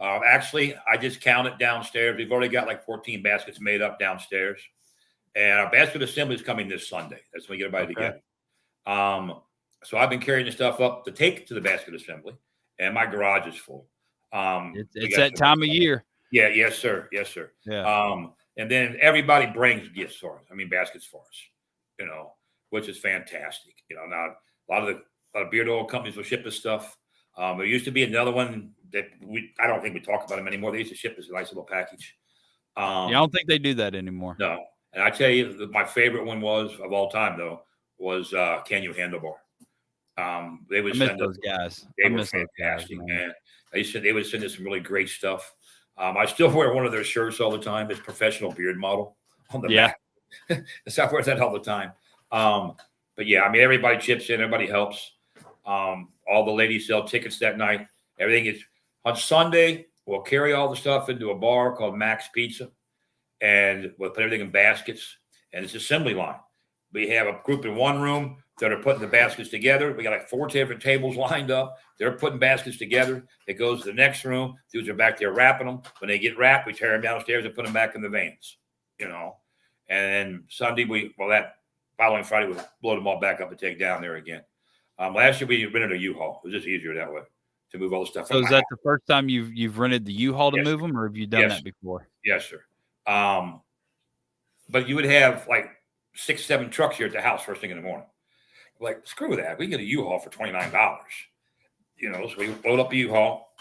Actually, I just counted downstairs. We've already got like 14 baskets made up downstairs. And our basket assembly is coming this Sunday. That's when we get everybody together. So I've been carrying the stuff up to take to the basket assembly, and my garage is full. It's that time of year. Yeah. Yes, sir. Yeah. And then everybody brings gifts for us. I mean, baskets for us, which is fantastic. Now a lot of beard oil companies will ship us stuff. There used to be another one that I don't think we talk about them anymore. They used to ship us a nice little package. I don't think they do that anymore. No. And I tell you, my favorite one of all time was Can You Handlebar? They would send those guys. They were fantastic, man. They would send us some really great stuff. I still wear one of their shirts all the time. It's professional beard model on the back. So I wear that all the time. But yeah, I mean, everybody chips in, everybody helps. All the ladies sell tickets that night. Everything is on Sunday. We'll carry all the stuff into a bar called Max Pizza, and we'll put everything in baskets. And it's assembly line. We have a group in one room that are putting the baskets together. We got like 4 different tables lined up. They're putting baskets together. It goes to the next room. Dudes are back there wrapping them. When they get wrapped, we tear them downstairs and put them back in the vans, And then Sunday, that following Friday, we'll load them all back up and take down there again. Last year, we rented a U-Haul. It was just easier that way to move all the stuff. So is that the first time you've rented the U-Haul to move them, or have you done that before? Yes, sir. But you would have like 6, 7 trucks here at the house first thing in the morning. Like, screw that. We can get a U-Haul for $29. So we load up a U-Haul,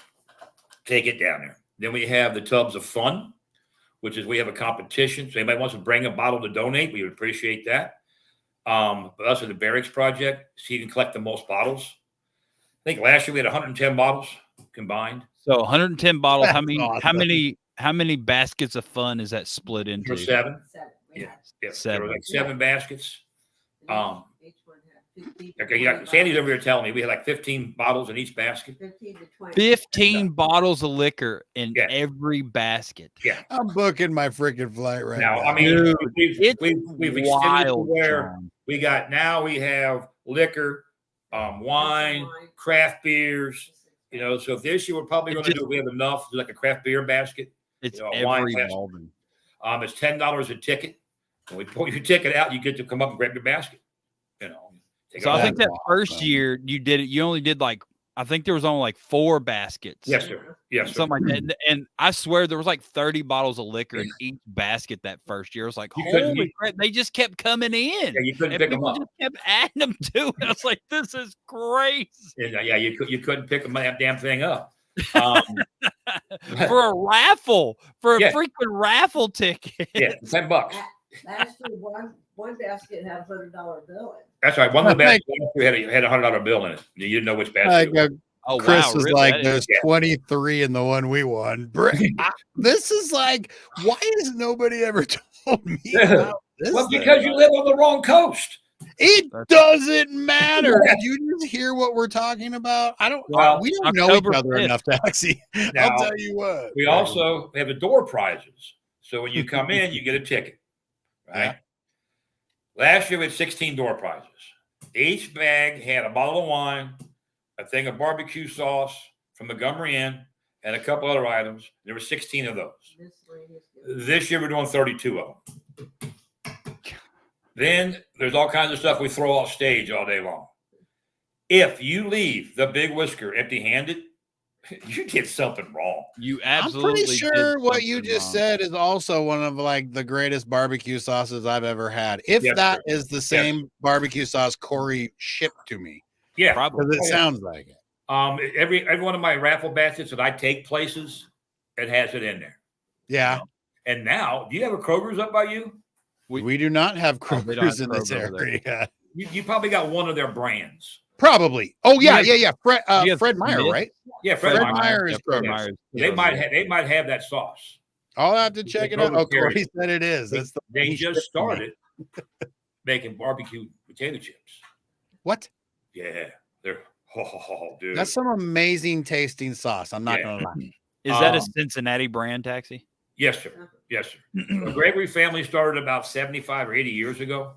take it down there. Then we have the Tubs of Fun, which is we have a competition. So anybody wants to bring a bottle to donate, we would appreciate that. But us at the Barracks Project, so you can collect the most bottles. think last year we had 110 bottles combined. So 110 bottles. How That's many? awesome. How many baskets of fun is that split into? There were seven. We Yeah, had there were Seven. like 7 baskets. each one had 15 to Okay, 20 Sandy's over here bottles. telling me we had like 15 bottles in each basket. 15 to 20. 15 bottles of liquor in Yeah. every basket. Yeah. I'm booking my freaking flight right Now, now. I mean, Dude, we've it's extended it to wild, where John. we have liquor, wine, craft beers. You know, so this year we're probably It going to just- do. We have enough to do like a craft beer basket. It's You know, wine every basket. Malden. It's $10 a ticket. When we pull your ticket out, you get to come up and grab your basket. You know, take So it I off. think that That's first awesome. year you did it. You only did like, I think there was only like 4 baskets. Yes, sir. Yes, sir. Something like that. And I swear there was like 30 bottles of liquor in each basket that first year. I was like, You couldn't- holy crap, they just kept coming in. Yeah, you couldn't And pick them people up. just kept adding them to it. I was like, this is crazy. Yeah, you couldn't pick them that damn thing up. For a raffle, for a Yeah. freaking raffle ticket. Yeah, $10. Last year, one basket had $100 bill in. That's right. One of the I think- baskets had a $100 bill in it. You didn't know which basket. Like, it was. Oh, Chris wow. is really? like, That is- there's 23 in the one we won. This is like, why has nobody ever told me about this? Well, thing? because you live on the wrong coast. It That's- doesn't matter. Did you just hear what we're talking about? Well, We don't know October each other 5th. enough, Taxi. Now, I'll tell you what. We also have the door prizes. So when you come in, you get a ticket. Right? Yeah. Last year we had 16 door prizes. Each bag had a bottle of wine, a thing of barbecue sauce from Montgomery Inn, and a couple other items. There were 16 of those. Miscellaneous gifts. This year we're doing 32 of them. Then there's all kinds of stuff we throw off stage all day long. If you leave the Big Whisker empty-handed, you did something wrong. You I'm absolutely pretty sure did what you something just wrong. said is also one of like the greatest barbecue sauces I've ever had. If Yes, that sir. is the same barbecue sauce Corey shipped to me, Yeah. Probably. because it sounds like it. Every one of my raffle baskets that I take places, it has it in there. Yeah, And now, do you have a Kroger's up by you? we do not have Oh, they don't Kroger's have in this Kroger over there. area. You probably got one of their brands. Probably. Oh yeah, You yeah. you have Fred Meyer, Smith? right? Yeah, Fred Fred Meyer. Meyer is Yeah, Fred Kroger's. Meyer's. They might have that sauce. I'll have to check it out. Kroger Oh, Corey carries said it is. That's the They he just shipped to me. started making barbecue potato chips. What? Yeah, they're dude. That's some amazing tasting sauce. I'm not Yeah. gonna lie. Is that a Um, Cincinnati brand, Taxi? Yes, sir. Yes, sir. The Gregory family started about 75 or 80 years ago.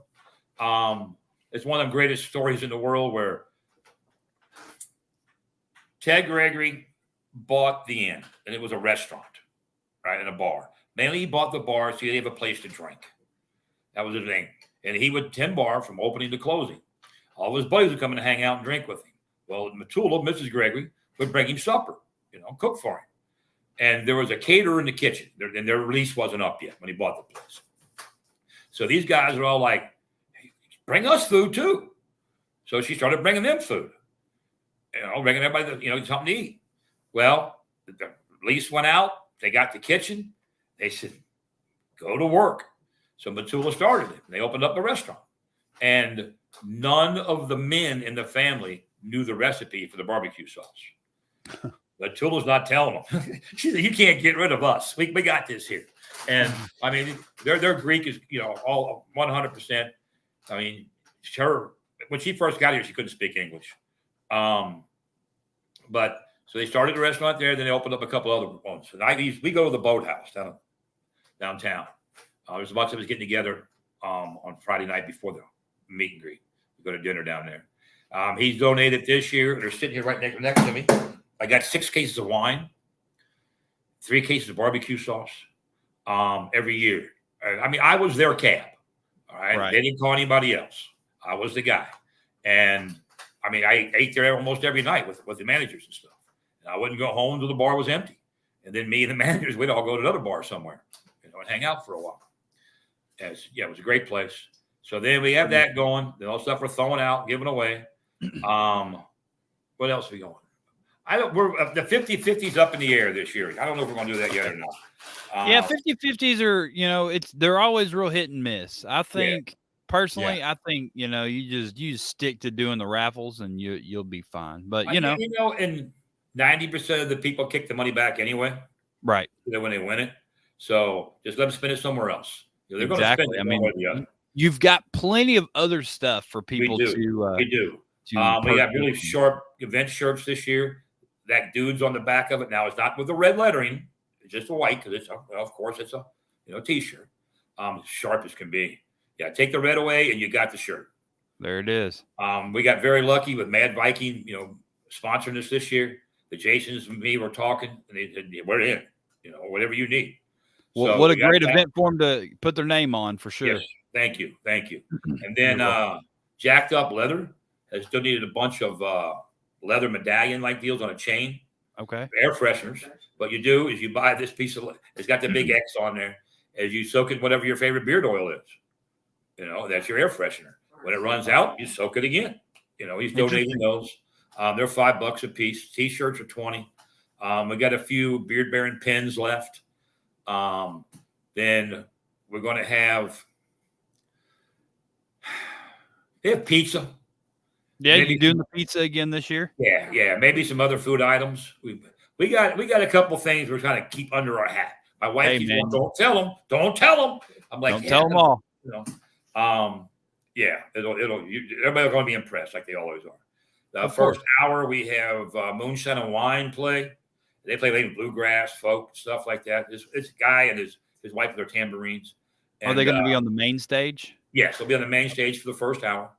It's one of the greatest stories in the world where Ted Gregory bought the inn, and it was a restaurant, right, and a bar. Mainly he bought the bar so he'd have a place to drink. That was his thing. And he would tend bar from opening to closing. All of his buddies would come in and hang out and drink with him. Well, Matula, Mrs. Gregory, would bring him supper, cook for him. And there was a caterer in the kitchen, and their lease wasn't up yet when he bought the place. So these guys are all like, hey, bring us food too. So she started bringing them food, bringing everybody, something to eat. Well, the lease went out. They got the kitchen. They said, go to work. So Matula started it. They opened up a restaurant. And none of the men in the family knew the recipe for the barbecue sauce. But Tula's not telling them. She said, you can't get rid of us. We got this here. And I mean, their Greek is, all 100%. I mean, when she first got here, she couldn't speak English. But so they started a restaurant there. Then they opened up a couple other ones. And we go to the Boathouse downtown. There's a bunch of us getting together on Friday night before the meet and greet. We go to dinner down there. He's donated this year. They're sitting here right next to me. I got 6 cases of wine, 3 cases of barbecue sauce every year. I mean, I was their cab. All right? Right. They didn't call anybody else. I was the guy. And I mean, I ate there almost every night with the managers and stuff. And I wouldn't go home until the bar was empty. And then me and the managers, we'd all go to another bar somewhere, and hang out for a while. It was a great place. So then we have that going. Then all the stuff we're throwing out, giving away. What else are we going? We're the 50-50's up in the air this year. I don't know if we're going to do that yet or not. Yeah, 50-50s are, they're always real hit and miss. I think personally, I think, you know, you just stick to doing the raffles and you'll be fine. But, you know, and 90% of the people kick the money back anyway. Right. When they win it. So just let them spend it somewhere else. They're Exactly. going to spend it. I one way or mean, the other. you've got plenty of other stuff for people We do. to. We do. to We have really purchase. sharp event shirts this year. That dude's on the back of it. Now it's not with the red lettering. It's just a white because of course it's a t-shirt. Sharp as can be. Yeah, take the red away and you got the shirt. There it is. We got very lucky with Mad Viking, sponsoring us this year. The Jasons and me were talking, and they said, we're in, whatever you need. Well, So what a great event for them to put their name on, for sure. Yes, thank you. And then Jacked Up Leather has donated a bunch of leather medallion-like deals on a chain. Okay. Air fresheners. What you do is you buy this piece of it's got the big X on there. As you soak it, whatever your favorite beard oil is. That's your air freshener. When it runs out, you soak it again. He's donating those. They're $5 a piece. T-shirts are $20. We got a few Beard Baron pins left. Then we're going to have pizza. Yeah, you doing the pizza again this year? Yeah. Maybe some other food items. We got a couple things we're trying to keep under our hat. My wife keeps going, don't tell them. I'm like, don't tell them all. Everybody's going to be impressed like they always are. The first hour we have Moonshine and Wine play. They play late bluegrass, folk, stuff like that. This guy and his wife with their tambourines. And, are they going to be on the main stage? Yes, they'll be on the main stage for the first hour.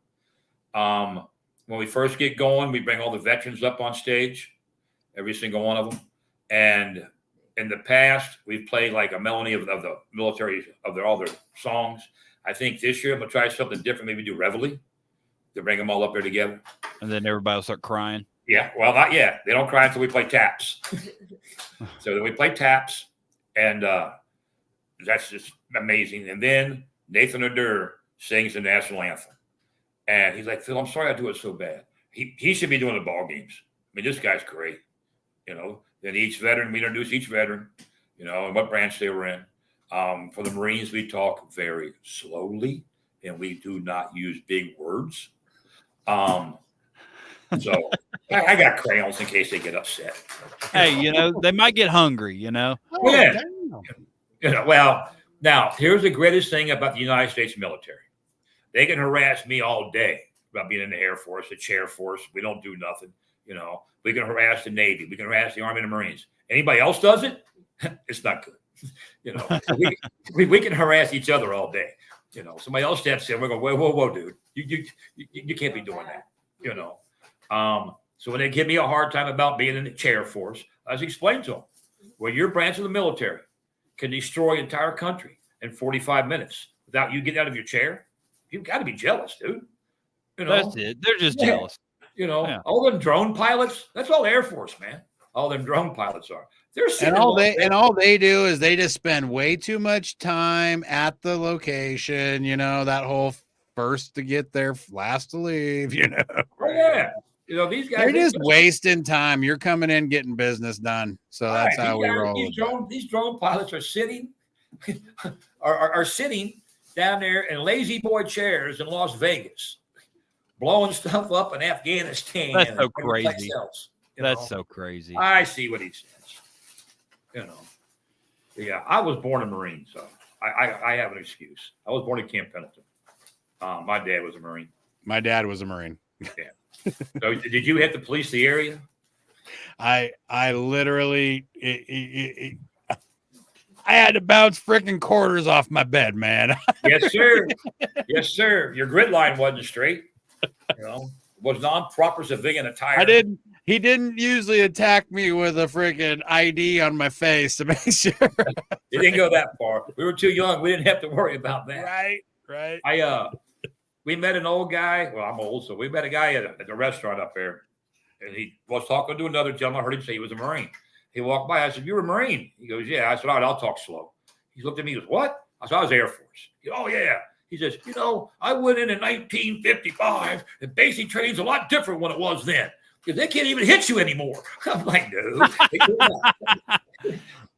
When we first get going, we bring all the veterans up on stage, every single one of them. And in the past, we've played like a melody of the military, all their songs. I think this year I'm going to try something different, maybe do Reveille to bring them all up there together. And then everybody will start crying. Yeah, well, not yet. They don't cry until we play taps. So then we play taps, and that's just amazing. And then Nathan Adair sings the national anthem. And he's like, Phil, I'm sorry I do it so bad. He should be doing the ball games. I mean, this guy's great. Then each veteran, we introduce each veteran, and what branch they were in. For the Marines, we talk very slowly, and we do not use big words. So I got crayons in case they get upset. Hey, they might get hungry, Yeah. Well, now here's the greatest thing about the United States military. They can harass me all day about being in the Air Force, the Chair Force. We don't do nothing. We can harass the Navy. We can harass the Army and the Marines. Anybody else does it? It's not good. We can harass each other all day. Somebody else steps in. We're going, whoa, dude. You can't be doing that. So when they give me a hard time about being in the Chair Force, I was explaining to them, well, your branch of the military can destroy an entire country in 45 minutes without you getting out of your chair. You've got to be jealous, dude. That's it. They're just jealous. All them drone pilots, that's all Air Force, man. All them drone pilots are. And all they do is they just spend way too much time at the location, that whole first to get there, last to leave, Oh, yeah. These guys, they're just wasting time. You're coming in getting business done. So that's how we roll. These drone pilots are sitting are sitting down there in lazy boy chairs in Las Vegas, blowing stuff up in Afghanistan. That's so crazy. That's so crazy. I see what he says. Yeah, I was born a Marine, so I have an excuse. I was born in Camp Pendleton. My dad was a Marine. My dad was a Marine. Yeah. So did you have to police the area? I literally I had to bounce freaking quarters off my bed, man. Yes, sir. Yes, sir. Your grid line wasn't straight. Was non-proper civilian attire. He didn't usually attack me with a freaking ID on my face to make sure. It didn't go that far. We were too young. We didn't have to worry about that. Right. We met an old guy. Well, I'm old, so we met a guy at the restaurant up there, and he was talking to another gentleman. I heard him say he was a Marine. He walked by. I said, "You're a Marine?" He goes, "Yeah." I said, "All right, I'll talk slow." He looked at me. He goes, "What?" I said, "I was Air Force." He goes, "Oh yeah." He says, "I went in 1955, and basic training's a lot different when it was then, because they can't even hit you anymore." I'm like, "Dude,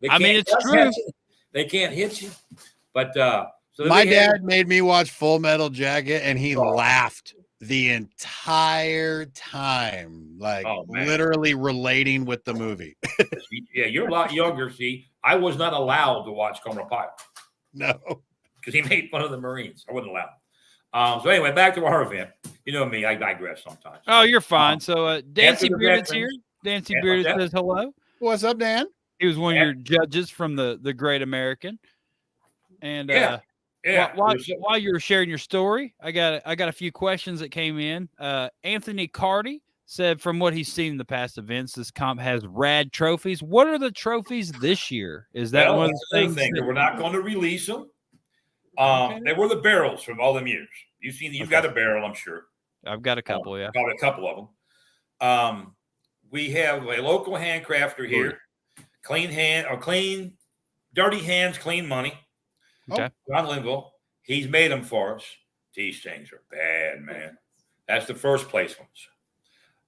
it's true. They can't hit you." But So my dad made me watch Full Metal Jacket, and he Oh. laughed the entire time, like literally relating with the movie. Yeah, you're a lot younger. See, I was not allowed to watch Cobra Pilot. No, because he made fun of the Marines. I wasn't allowed. So anyway, back to our event. You know me, I digress sometimes. Oh, you're fine. So Dancy the Bearded's veterans- here. Dancy Bearded says hello. What's up, Dan? He was one of your judges from the Great American. And while you were sharing your story, I got a few questions that came in. Anthony Carty said from what he's seen in the past events, this comp has rad trophies. What are the trophies this year? Is that one of the things that we're not going to release them? They were the barrels from all them years. You've got a barrel, I'm sure. I've got a couple, yeah. Probably a couple of them. We have a local handcrafter here. Dirty hands, clean money. Okay. John Linville. He's made them for us. These things are bad, man. That's the first place ones.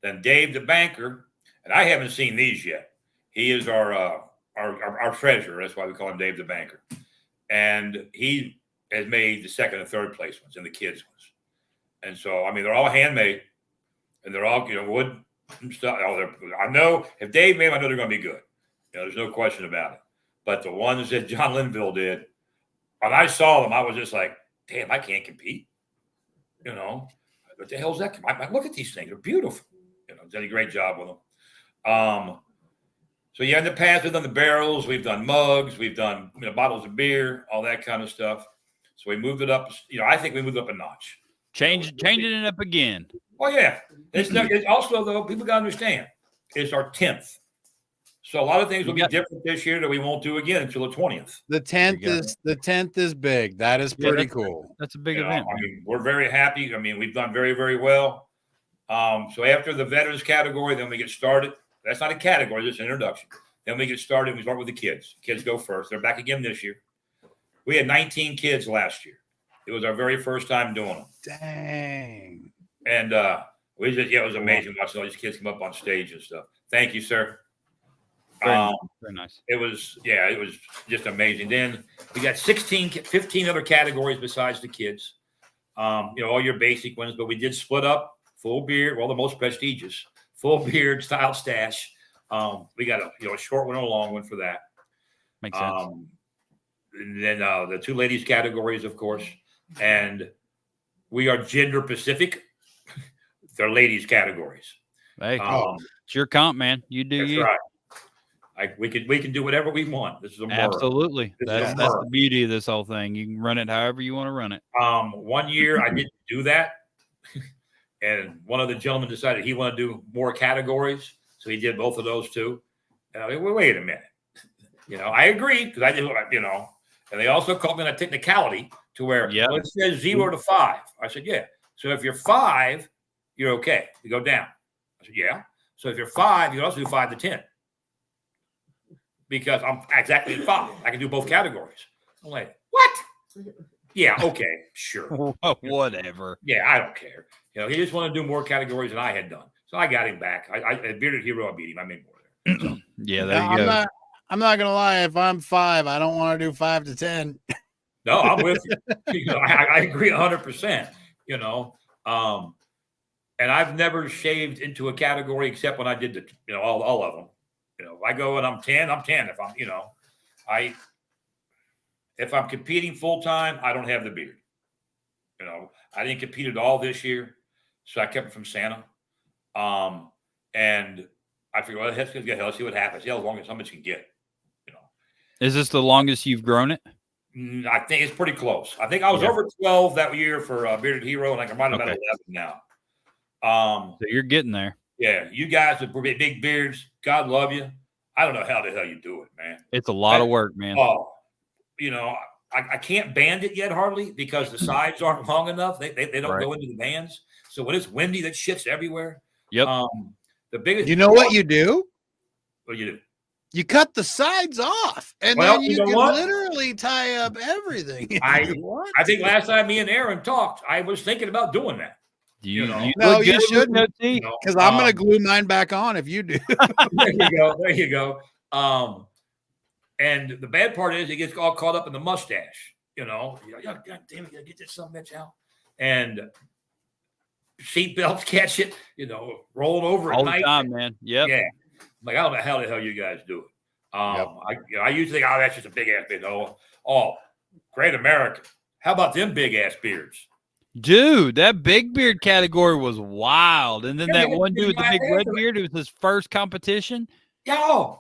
Then Dave the banker, and I haven't seen these yet. He is our treasurer. That's why we call him Dave the banker. And he has made the second and third place ones and the kids ones. And so, I mean, they're all handmade, and they're all wood and stuff. I know if Dave made them, I know they're going to be good. There's no question about it. But the ones that John Linville did, when I saw them, I was just like, damn, I can't compete. What the hell's that? Look at these things. They're beautiful. Did a great job with them. So yeah, in the past, we've done the barrels, we've done mugs, we've done bottles of beer, all that kind of stuff. So we moved it up. I think we moved up a notch. Changing it up again. Oh yeah. It's also though, people gotta understand, it's our 10th. So a lot of things will be different this year that we won't do again until the 20th. The 10th is big. That is pretty cool. That's a big event. I mean, we're very happy. I mean, we've done very, very well. So after the veterans category, then we get started. That's not a category, it's an introduction. Then we get started. We start with the kids. Kids go first. They're back again this year. We had 19 kids last year. It was our very first time doing them. Dang. And it was amazing watching all these kids come up on stage and stuff. Thank you, sir. Very nice. It was just amazing. Then we got 15 other categories besides the kids. All your basic ones, but we did split up full beard, the most prestigious, full beard style stash. We got a short one and a long one for that. Makes sense. And then the two ladies categories, of course, and we are gender specific. They're ladies categories. Hey, it's your comp, man. You do that's you. Right. We can do whatever we want. This is a absolutely. That's the beauty of this whole thing. You can run it however you want to run it. 1 year I didn't do that, and one of the gentlemen decided he wanted to do more categories, so he did both of those too. And I mean, wait a minute. I agree because I did. And they also called me on a technicality to where it says 0 to 5. I said, yeah. So if you're 5, you're okay. You go down. I said, yeah. So if you're 5, you can also do 5 to 10. Because I'm exactly at 5. I can do both categories. I'm like, what? Yeah, okay, sure. Whatever. Yeah, I don't care. He just wanted to do more categories than I had done. So I got him back. I Bearded Hero, I beat him. I made more there. So. Yeah, there you go. I'm not gonna lie. If I'm 5, I don't want to do 5 to 10. No, I'm with you. I agree 100%. And I've never shaved into a category except when I did all of them. If I go and I'm 10, I'm 10. If I'm competing full time, I don't have the beard. I didn't compete at all this year, so I kept it from Santa. And I figured, let's see what happens. See how long as how much you can get. Is this the longest you've grown it? I think it's pretty close. I think I was over 12 that year for Bearded Hero, and I'm right about 11 now. So you're getting there. Yeah, you guys with big beards, God love you. I don't know how the hell you do it, man. It's a lot of work, man. Oh, I can't band it yet hardly because the sides aren't long enough. They don't go into the bands. So when it's windy, that shit's everywhere. Yep. The biggest. You know what you do? What do you do? You cut the sides off, and then you can literally tie up everything. I think last time me and Aaron talked, I was thinking about doing that. You shouldn't, because I'm going to glue mine back on if you do. There you go. And the bad part is it gets all caught up in the mustache. you know, God damn it, gotta get this son of a bitch out. And seat belts catch it, you know, rolling over All at the night. time, man. Yep. Yeah. Like, I don't know how the hell you guys do it. I usually think, that's just a big ass beard. Oh, Great American. How about them big ass beards? Dude, that big beard category was wild. And then Yeah, that man, one dude with the big red after it. beard, it was his first competition. Yeah.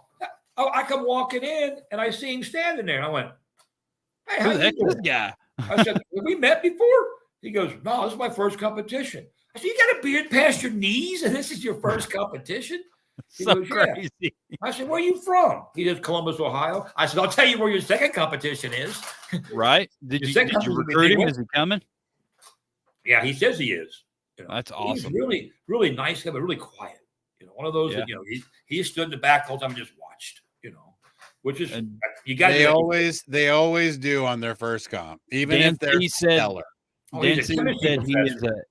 I come walking in and I see him standing there. And I went, hey, how Who the you heck is doing? this guy? I said, have we met before? He goes, no, this is my first competition. I said, you got a beard past your knees and this is your first competition? He So goes, yeah. crazy. I said, where are you from? He says, Columbus, Ohio. I said, I'll tell you where your second competition is. Right? Did Your you second competition will be recruit Big him? Whisker. Is he coming? Yeah, he says he is. You know, That's he's awesome. really, really nice guy, but really quiet. You know, one of those that, you know, he stood in the back the whole time and just watched, you know, which is, you got to. They always do on their first comp, even if they're stellar. Dan C said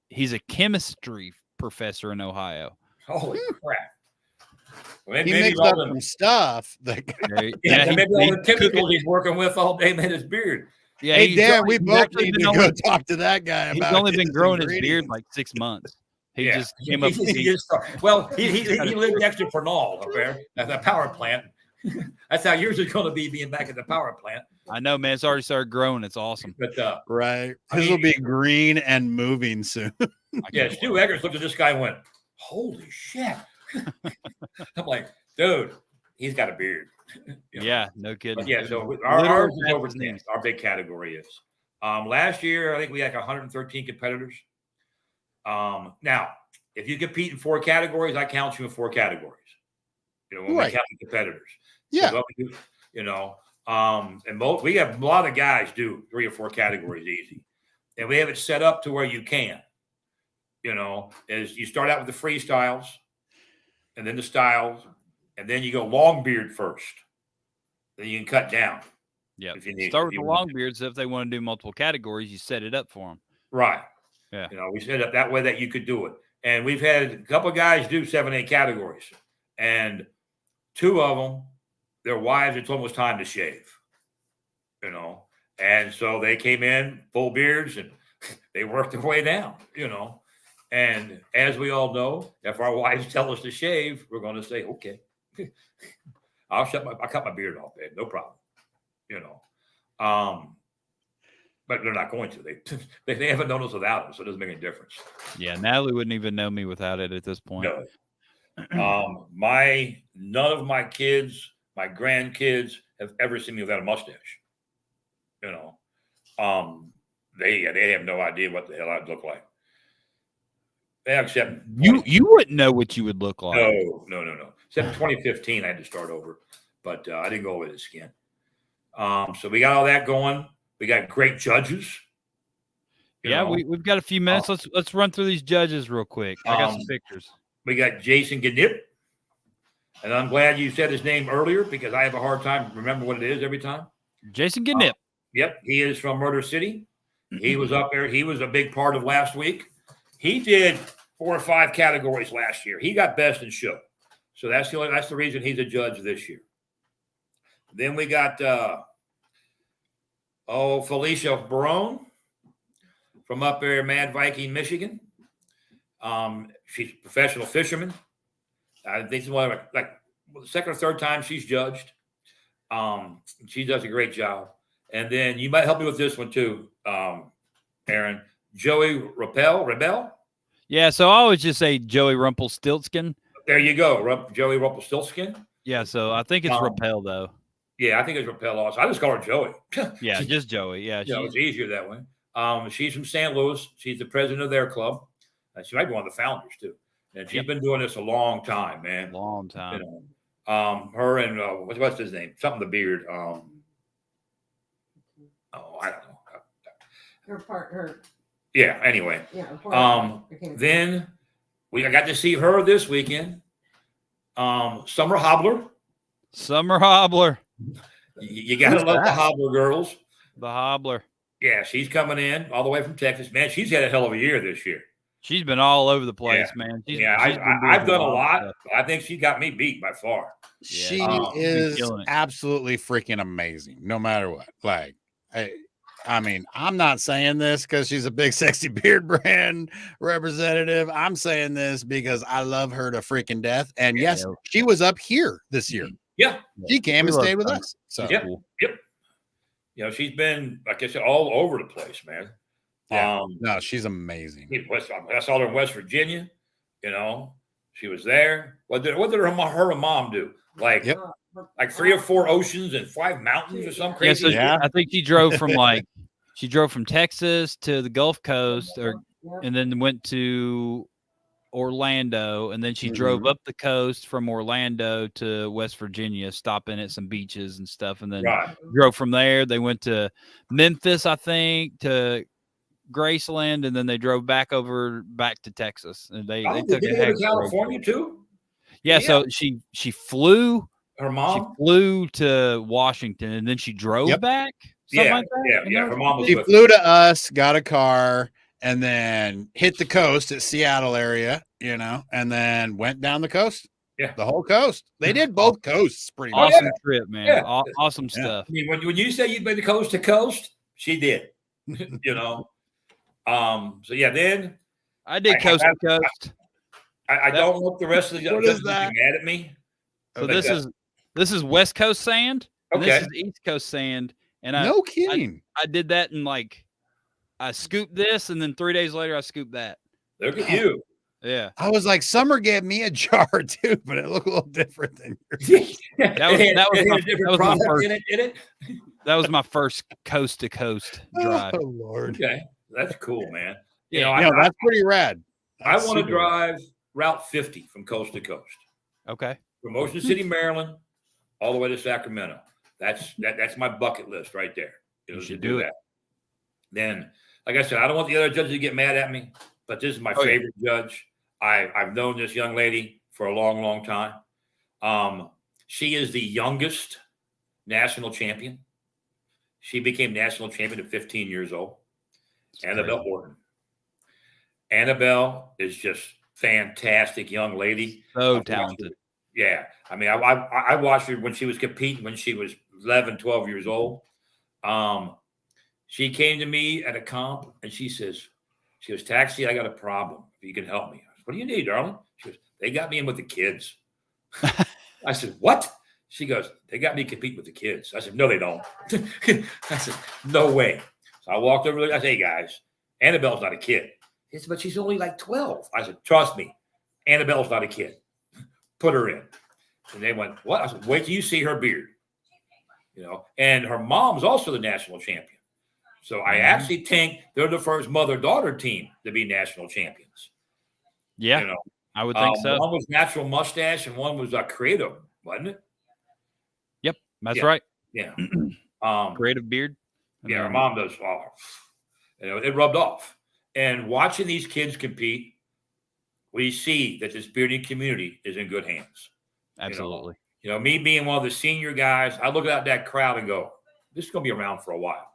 he's a chemistry professor in Ohio. Holy crap. Well, he makes up some stuff. Maybe all the chemicals he's working with all day made his beard. Yeah, hey, Dan, we both need to go talk to that guy about it. He's only been growing his beard like 6 months. He just came up with he lived next to Pernal up there at the power plant. That's how yours is going to be being back at the power plant. I know, man. It's already started growing. It's awesome. But right. His will be green and moving soon. Yeah, Stu Eggers looked at this guy and went, holy shit. I'm like, dude, he's got a beard. You know? Yeah, no kidding. But yeah, so ours is over 10. Our big category is. Last year, I think we had 113 competitors. Now, if you compete in 4 categories, I count you in 4 categories. You know, when we count the competitors. Yeah. So, you know, and we have a lot of guys do 3 or 4 categories easy. And we have it set up to where you can. You know, is you start out with the freestyles and then the styles, and then you go long beard first. Then you can cut down. Yeah. Start with the long beards. If they want to do multiple categories, you set it up for them. Right. Yeah. You know, we set it up that way that you could do it. And we've had a couple of guys do 7, 8 categories. And 2 of them, their wives had told them it was time to shave. You know. And so they came in full beards and they worked their way down, you know. And as we all know, if our wives tell us to shave, we're going to say, okay, I'll cut my beard off, babe, no problem, you know. But they're not going to. They haven't known us without it, so it doesn't make any difference. Yeah, Natalie wouldn't even know me without it at this point. No. None of my kids, my grandkids, have ever seen me without a mustache. You know, they have no idea what the hell I'd look like. Except you wouldn't know what you would look like. No. Except 2015, I had to start over, but I didn't go with the skin. So we got all that going. We got great judges. We've got a few minutes. Let's run through these judges real quick. I got some pictures. We got Jason Gnip, and I'm glad you said his name earlier because I have a hard time remembering what it is every time. Jason Gnip. Yep, he is from Murder City. He was up there. He was a big part of last week. He did 4 or 5 categories last year. He got best in show. So that's the reason he's a judge this year. Then we got Felicia Barone from up there in Mad Viking, Michigan. She's a professional fisherman. I think it's one of like the second or third time she's judged. She does a great job. And then you might help me with this one too, Aaron. Joey Rebel. Yeah, so I always just say Joey Rumpelstiltskin. There you go, Joey Rumpelstiltskin. Yeah, so I think it's Rappel though. Yeah, I think it's Rappel also. I just call her Joey. Yeah, just Joey. Yeah, it's easier that way. She's from St. Louis. She's the president of their club. She might be one of the founders too. And she's been doing this a long time, man. Long time. You know, her and what's his name? Something the beard. I don't know. Her partner. Yeah. Anyway. Yeah. Then I got to see her this weekend. Summer Hobbler. You got to love the Hobbler girls. The Hobbler. Yeah, she's coming in all the way from Texas. Man, she's had a hell of a year this year. She's been all over the place, man. I've done a lot. I think she got me beat by far. She is absolutely freaking amazing, no matter what. Like, I mean, I'm not saying this because she's a big sexy beard brand representative. I'm saying this because I love her to freaking death. And yes, she was up here this year. Yeah. She came and stayed with us. So yep. Yep. You know, she's been, like I said, all over the place, man. Yeah. No, she's amazing. I saw her in West Virginia. You know, she was there. What did her and mom do? Like 3 or 4 oceans and 5 mountains or something crazy. Yeah, I think she drove from Texas to the Gulf Coast, and then went to Orlando, and then she drove up the coast from Orlando to West Virginia, stopping at some beaches and stuff, and then drove from there. They went to Memphis, I think, to Graceland, and then they drove back to Texas. And they took a heck to California too. Yeah, so she flew. Her mom? She flew to Washington, and then she drove back. Like that, yeah. Her mom was She flew to us, got a car, and then hit the coast at Seattle area, you know, and then went down the coast. Yeah, the whole coast. They did both coasts pretty much. Awesome trip, man. Yeah. Awesome stuff. I mean, when you say you've been coast to coast, she did. You know. So yeah, then I did coast to coast. I don't want the rest of the what is that? Mad at me. So this is West Coast sand. And okay. This is East Coast sand. And no kidding. I did that in I scooped this, and then 3 days later I scooped that. Look at you. Yeah. I was like, Summer gave me a jar too, but it looked a little different than yours. That was my first coast to coast drive. Oh Lord. Okay. That's cool, man. Yeah, that's pretty rad. I want to drive Route 50 from coast to coast. Okay. From Ocean City, Maryland, all the way to Sacramento. That's my bucket list right there. You should do that. Then, like I said, I don't want the other judges to get mad at me, but this is my favorite judge. I've known this young lady for a long, long time. She is the youngest national champion. She became national champion at 15 years old. Annabelle Horton. Annabelle is just fantastic young lady. So talented. Yeah. I mean, I watched her when she was competing when she was 11, 12 years old. She came to me at a comp and she goes, Taxi, I got a problem. If you can help me. I said, what do you need, darling? She goes, they got me in with the kids. I said, what? She goes, they got me compete with the kids. I said, no, they don't. I said, no way. So I walked over there. I said, hey, guys, Annabelle's not a kid. He said, but she's only like 12. I said, trust me, Annabelle's not a kid. Put her in. And they went, what? I said, wait till you see her beard. You know, and her mom's also the national champion. So I actually think they're the first mother-daughter team to be national champions. Yeah, you know, I would think so. One was natural mustache and one was creative, wasn't it? Yep, that's right. Yeah. Creative beard. Yeah, her mom does. You know, it rubbed off. And watching these kids compete, we see that this bearding community is in good hands. Absolutely. You know, me being one of the senior guys, I look at that crowd and go, this is going to be around for a while.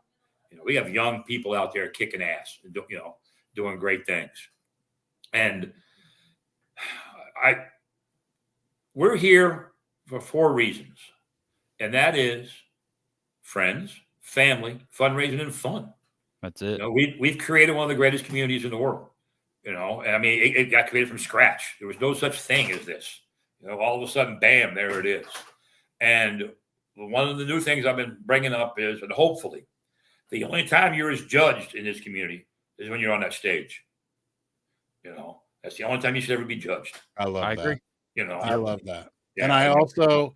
You know, we have young people out there kicking ass, you know, doing great things. And we're here for 4 reasons. And that is friends, family, fundraising, and fun. That's it. You know, we've created one of the greatest communities in the world. You know, I mean, it got created from scratch. There was no such thing as this. You know, all of a sudden, bam, there it is. And one of the new things I've been bringing up is, and hopefully, the only time you're as judged in this community is when you're on that stage. You know, that's the only time you should ever be judged. I agree. You know, I love that. Yeah, and I also,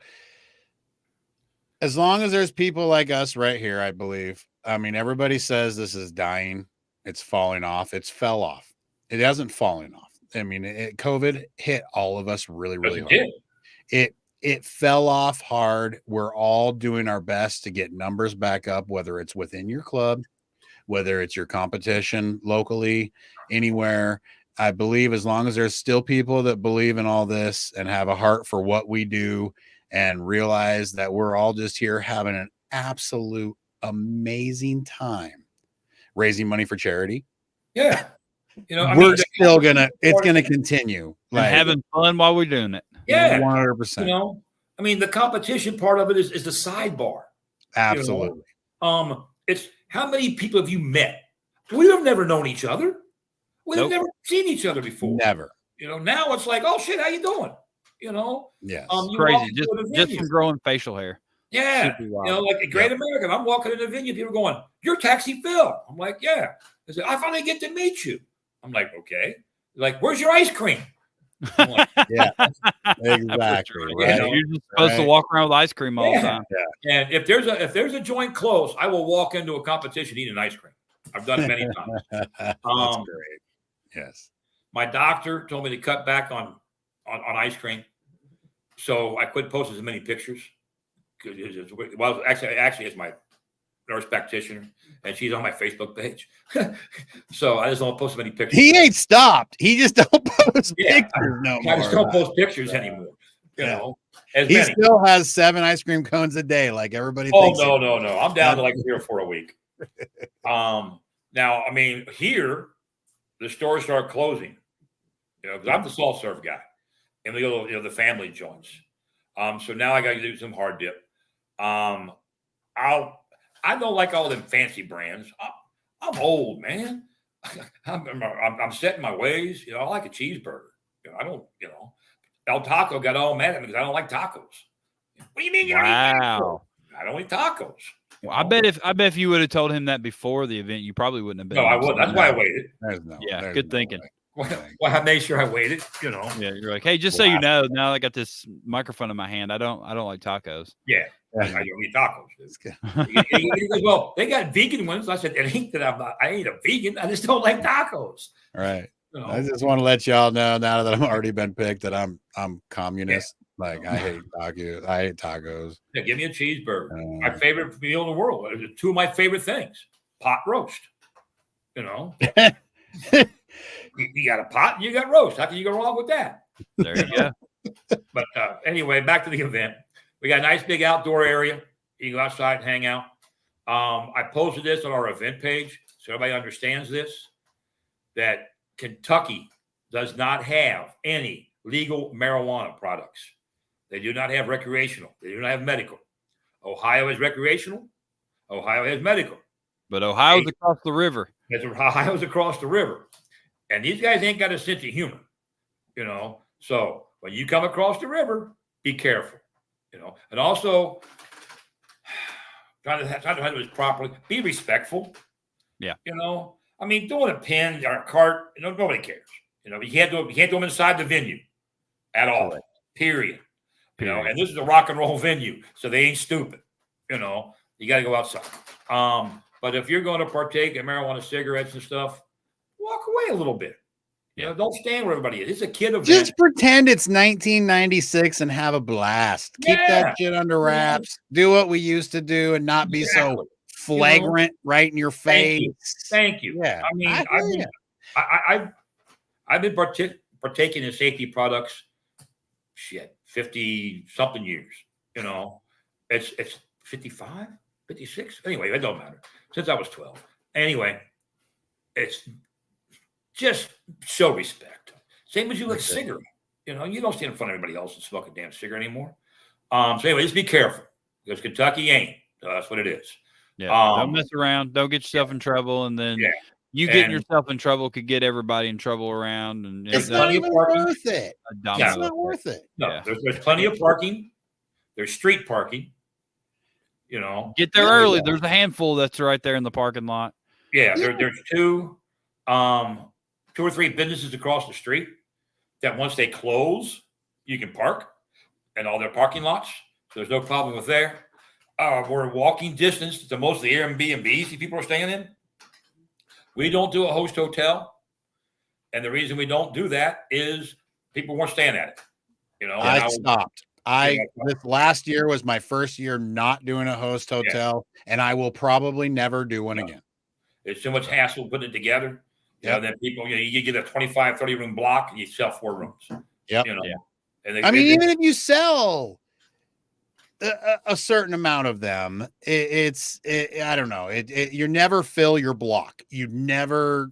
as long as there's people like us right here, I believe. I mean, everybody says this is dying. It's falling off. It's fell off. It hasn't fallen off. I mean, COVID hit all of us really, really hard. It fell off hard. We're all doing our best to get numbers back up, whether it's within your club, whether it's your competition locally, anywhere. I believe as long as there's still people that believe in all this and have a heart for what we do and realize that we're all just here having an absolute amazing time raising money for charity. Yeah. You know, it's gonna continue. Like having fun while we're doing it. Yeah, 100%. You know, I mean, the competition part of it is the sidebar. Absolutely. You know? It's how many people have you met? We've never known each other. We've Nope. never seen each other before. Never. Now it's like, oh shit, how you doing? Yes. You Crazy. walk into the Just venue. from growing facial hair. Yeah. Super wild. Like a Great American. I'm walking in the venue, people are going, "You're Taxi Phil." I'm like, yeah. They say, I finally get to meet you. I'm like, okay. They're like, where's your ice cream? I'm like, Yeah. Exactly. Right. You're just supposed to walk around with ice cream all the time. Yeah. And if there's a joint close, I will walk into a competition eating ice cream. I've done it many times. That's great. Yes. My doctor told me to cut back on ice cream, so I quit posting as many pictures. Well, actually, it's my nurse practitioner, and she's on my Facebook page. So I just don't post as many pictures. He ain't stopped. He just don't post pictures no more. I just don't post pictures anymore. He still has 7 ice cream cones a day, like everybody thinks. No. I'm down to like 3 or 4 a week. Now, I mean, here the stores start closing. Because I'm the salt serve guy, and we go to the family joints. So now I got to do some hard dip. I don't like all them fancy brands. I'm old, man. I'm set in my ways. I like a cheeseburger. I don't. El Taco got all mad at me because I don't like tacos. What do you mean you don't eat tacos? I don't eat tacos. Well, I bet if you would have told him that before the event, you probably wouldn't have been. No, I wouldn't. That's why I waited. There's good thinking. Well, I made sure I waited. Yeah, you're like, hey, just so you know, now I got this microphone in my hand. I don't like tacos. Yeah, I don't eat tacos. He goes, well, they got vegan ones. I said, it ain't that I ain't a vegan. I just don't like tacos. Right. I just want to let y'all know now that I've already been picked that I'm communist. Yeah. Like I hate tacos. I hate tacos. Yeah, give me a cheeseburger. My favorite meal in the world. 2 of my favorite things: pot roast. You got a pot and you got roast. How can you go wrong with that? There you go. But anyway, back to the event. We got a nice big outdoor area. You can go outside and hang out. I posted this on our event page so everybody understands this, that Kentucky does not have any legal marijuana products. They do not have recreational. They do not have medical. Ohio has recreational. Ohio has medical. But Ohio's across the river. Ohio's across the river. And these guys ain't got a sense of humor, So when you come across the river, be careful, And also, try to do this properly. Be respectful. Yeah. I mean, doing a pin or a cart, nobody cares. You can't do them inside the venue at all. Right. Period. And this is a rock and roll venue, so they ain't stupid. You got to go outside. But if you're going to partake in marijuana, cigarettes, and stuff, walk away a little bit. Don't stand where everybody is. It's a kid event. Just pretend it's 1996 and have a blast. Keep that shit under wraps. Do what we used to do and not be so flagrant right in your face. Thank you. Yeah. I mean, I've been partaking in safety products, 50 something years. It's 55, 56. Anyway, it don't matter. Since I was 12. Anyway, it's just show respect. Same as you like cigarette. You don't stand in front of everybody else and smoke a damn cigarette anymore. So anyway, just be careful because Kentucky ain't. That's what it is. Yeah. Don't mess around. Don't get yourself in trouble, and then you getting yourself in trouble could get everybody in trouble around. And it's not even worth it. It's not worth it. No, there's plenty of parking. There's street parking. Get there early. There's a handful that's right there in the parking lot. Yeah, there's 2 or 3 businesses across the street that once they close, you can park in all their parking lots. So there's no problem with there. We're walking distance to most of the Airbnbs people are staying in. We don't do a host hotel. And the reason we don't do that is people weren't staying at it. I stopped. This last year was my first year not doing a host hotel, and I will probably never do one again. It's too much hassle putting it together. Then people, you get a 25, 30 room block and you sell 4 rooms. Yep. And even if you sell a certain amount of them, I don't know. You never fill your block. You never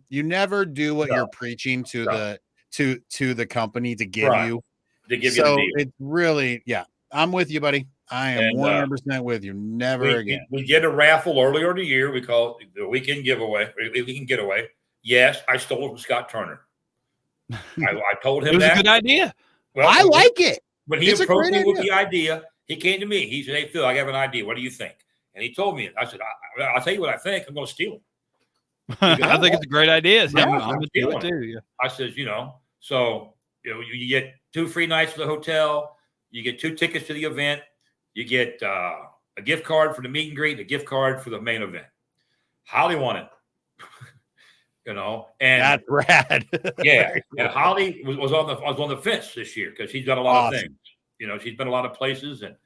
do what you're preaching to the company to give you. To give so you the deal. It's really, I'm with you, buddy. I am 100% with you. Never again. We did a raffle earlier in the year. We call it the weekend giveaway. Weekend getaway. Yes, I stole it from Scott Turner. I told him it was that. a good idea. Well, I like it. When he approached me with the idea, he came to me. He said, "Hey, Phil, I have an idea. What do you think?" And he told me. I said, "I'll tell you what I think. I'm going to steal it." I think it's a great idea. Yeah, I'm going to do it too. Yeah. I said, so you get 2 free nights for the hotel. You get 2 tickets to the event. You get a gift card for the meet and greet, and a gift card for the main event. Holly won it. And that's rad. Yeah, and Holly was on the fence this year because she's done a lot of things. She's been a lot of places and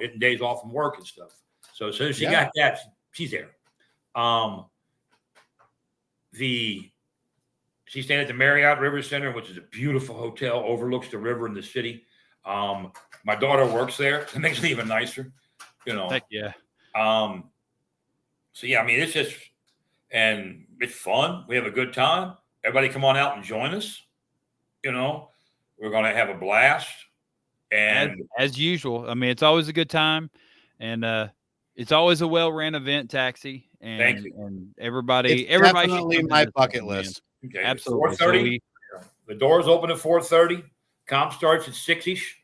getting days off from work and stuff. So as soon as she got that, she's there. She's staying at the Marriott River Center, which is a beautiful hotel, overlooks the river and the city. My daughter works there. It makes it even nicer. Heck yeah. So yeah, I mean, it's just, and it's fun. We have a good time. Everybody come on out and join us. We're going to have a blast. And as usual, I mean, it's always a good time, and it's always a well-ran event, Taxi. And, thank you. And everybody definitely my bucket list. Okay, absolutely. 4:30. The doors open at 4:30. Comp starts at 6-ish.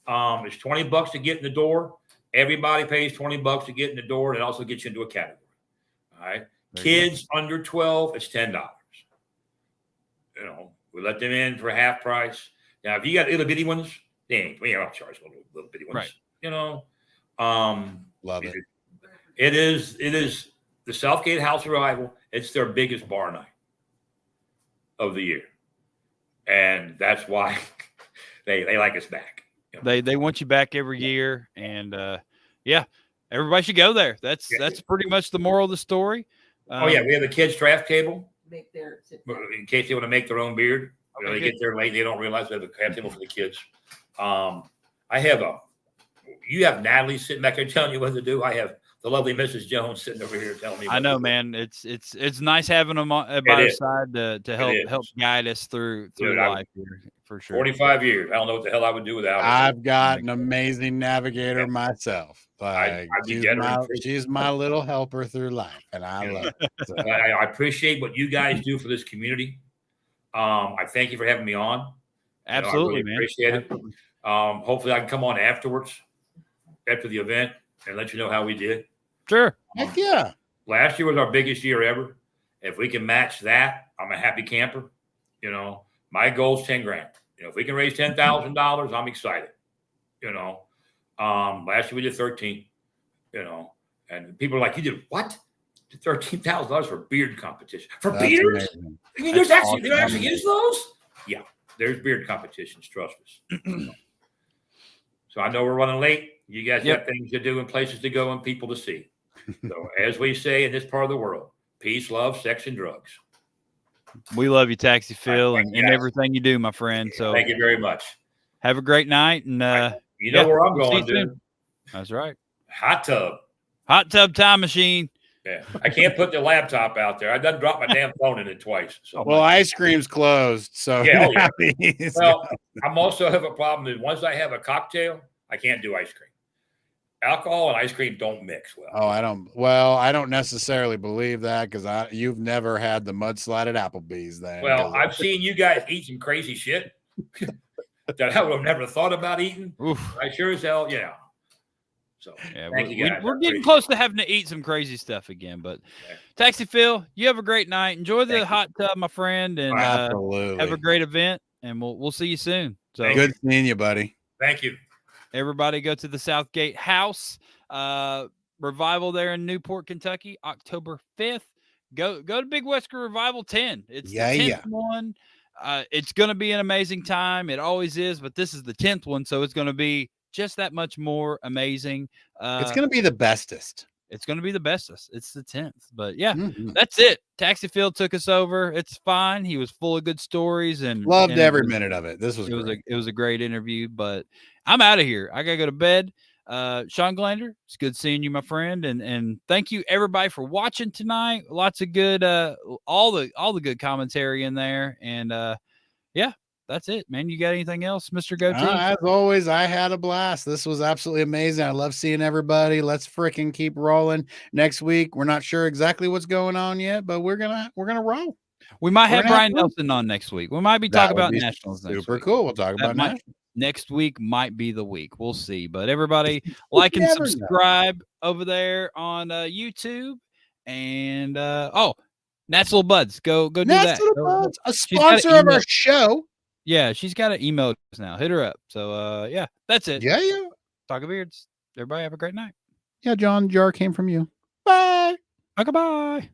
It's $20 to get in the door. Everybody pays $20 to get in the door. It also gets you into a category. All right. Kids under 12, it's $10. We let them in for half price. Now, if you got little bitty ones, we don't charge little bitty ones. Right. Love it. It is the Southgate House Revival. It's their biggest bar night of the year, and that's why they like us back. They want you back every year, and everybody should go there. That's pretty much the moral of the story. We have a kids draft table in case they want to make their own beard. They get there late, they don't realize they have a draft table for the kids. You have Natalie sitting back there telling you what to do. I have the lovely Mrs. Jones sitting over here telling me. I know, man. It's nice having them by our side to help guide us through life here, for sure. 45 years. I don't know what the hell I would do without her. I've got an amazing navigator myself. She's my little helper through life, and I love it. So. I appreciate what you guys do for this community. I thank you for having me on. Absolutely, I really appreciate it. Hopefully, I can come on afterwards, after the event, and let you know how we did. Sure. Heck yeah. Last year was our biggest year ever. If we can match that, I'm a happy camper. My goal is $10,000. If we can raise $10,000, I'm excited. Last year we did 13. And people are like, "You did what? $13,000 for beard competition for beards? They actually use those? Yeah, there's beard competitions. Trust us." So I know we're running late. You guys have things to do and places to go and people to see. So as we say in this part of the world, peace, love, sex, and drugs. We love you, Taxi Phil, and everything you do, my friend. So thank you very much. Have a great night. And where I'm going, dude. That's right. Hot tub time machine. Yeah, I can't put the laptop out there. I done dropped my damn phone in it twice. So ice cream's closed. So well, I'm also have a problem that once I have a cocktail, I can't do ice cream. Alcohol and ice cream don't mix well. Oh, I don't necessarily believe that because you've never had the mudslide at Applebee's then. Well, I've seen you guys eat some crazy shit that I would have never thought about eating. Oof. I sure as hell, So we're getting close to having to eat some crazy stuff again. But Taxi Phil, you have a great night. Enjoy the hot tub, my friend, and have a great event. And we'll see you soon. So good seeing you, buddy. Thank you. Everybody go to the Southgate House Revival there in Newport, Kentucky, October 5th. Go to Big Whisker Revival 10. It's the 10th one. It's going to be an amazing time. It always is, but this is the 10th one, so it's going to be just that much more amazing. It's going to be the bestest. It's going to be the bestest. It's the 10th. But that's it. Taxi Phil took us over. It's fine. He was full of good stories and loved every minute of it. It was a great interview, but I'm out of here. I got to go to bed. Shawn Glander, it's good seeing you, my friend. And thank you everybody for watching tonight. Lots of good, all the good commentary in there. And that's it, man. You got anything else, Mr. Goatee? As always, I had a blast. This was absolutely amazing. I love seeing everybody. Let's freaking keep rolling. Next week, we're not sure exactly what's going on yet, but we're gonna roll. We might have gonna have Brian fun. Nelson on next week. We might be That talking would about be nationals next super week. cool. We'll talk about might, nationals. next week might be the week. We'll see. But everybody, like and never know. subscribe over there on YouTube. And Nat's Little Buds. Go do Nat's that. Little Buds, a sponsor of our show. Yeah, she's got an email now. Hit her up. So yeah, that's it. Yeah. Talking Beards. Everybody have a great night. Yeah, John, jar came from you. Bye. Goodbye.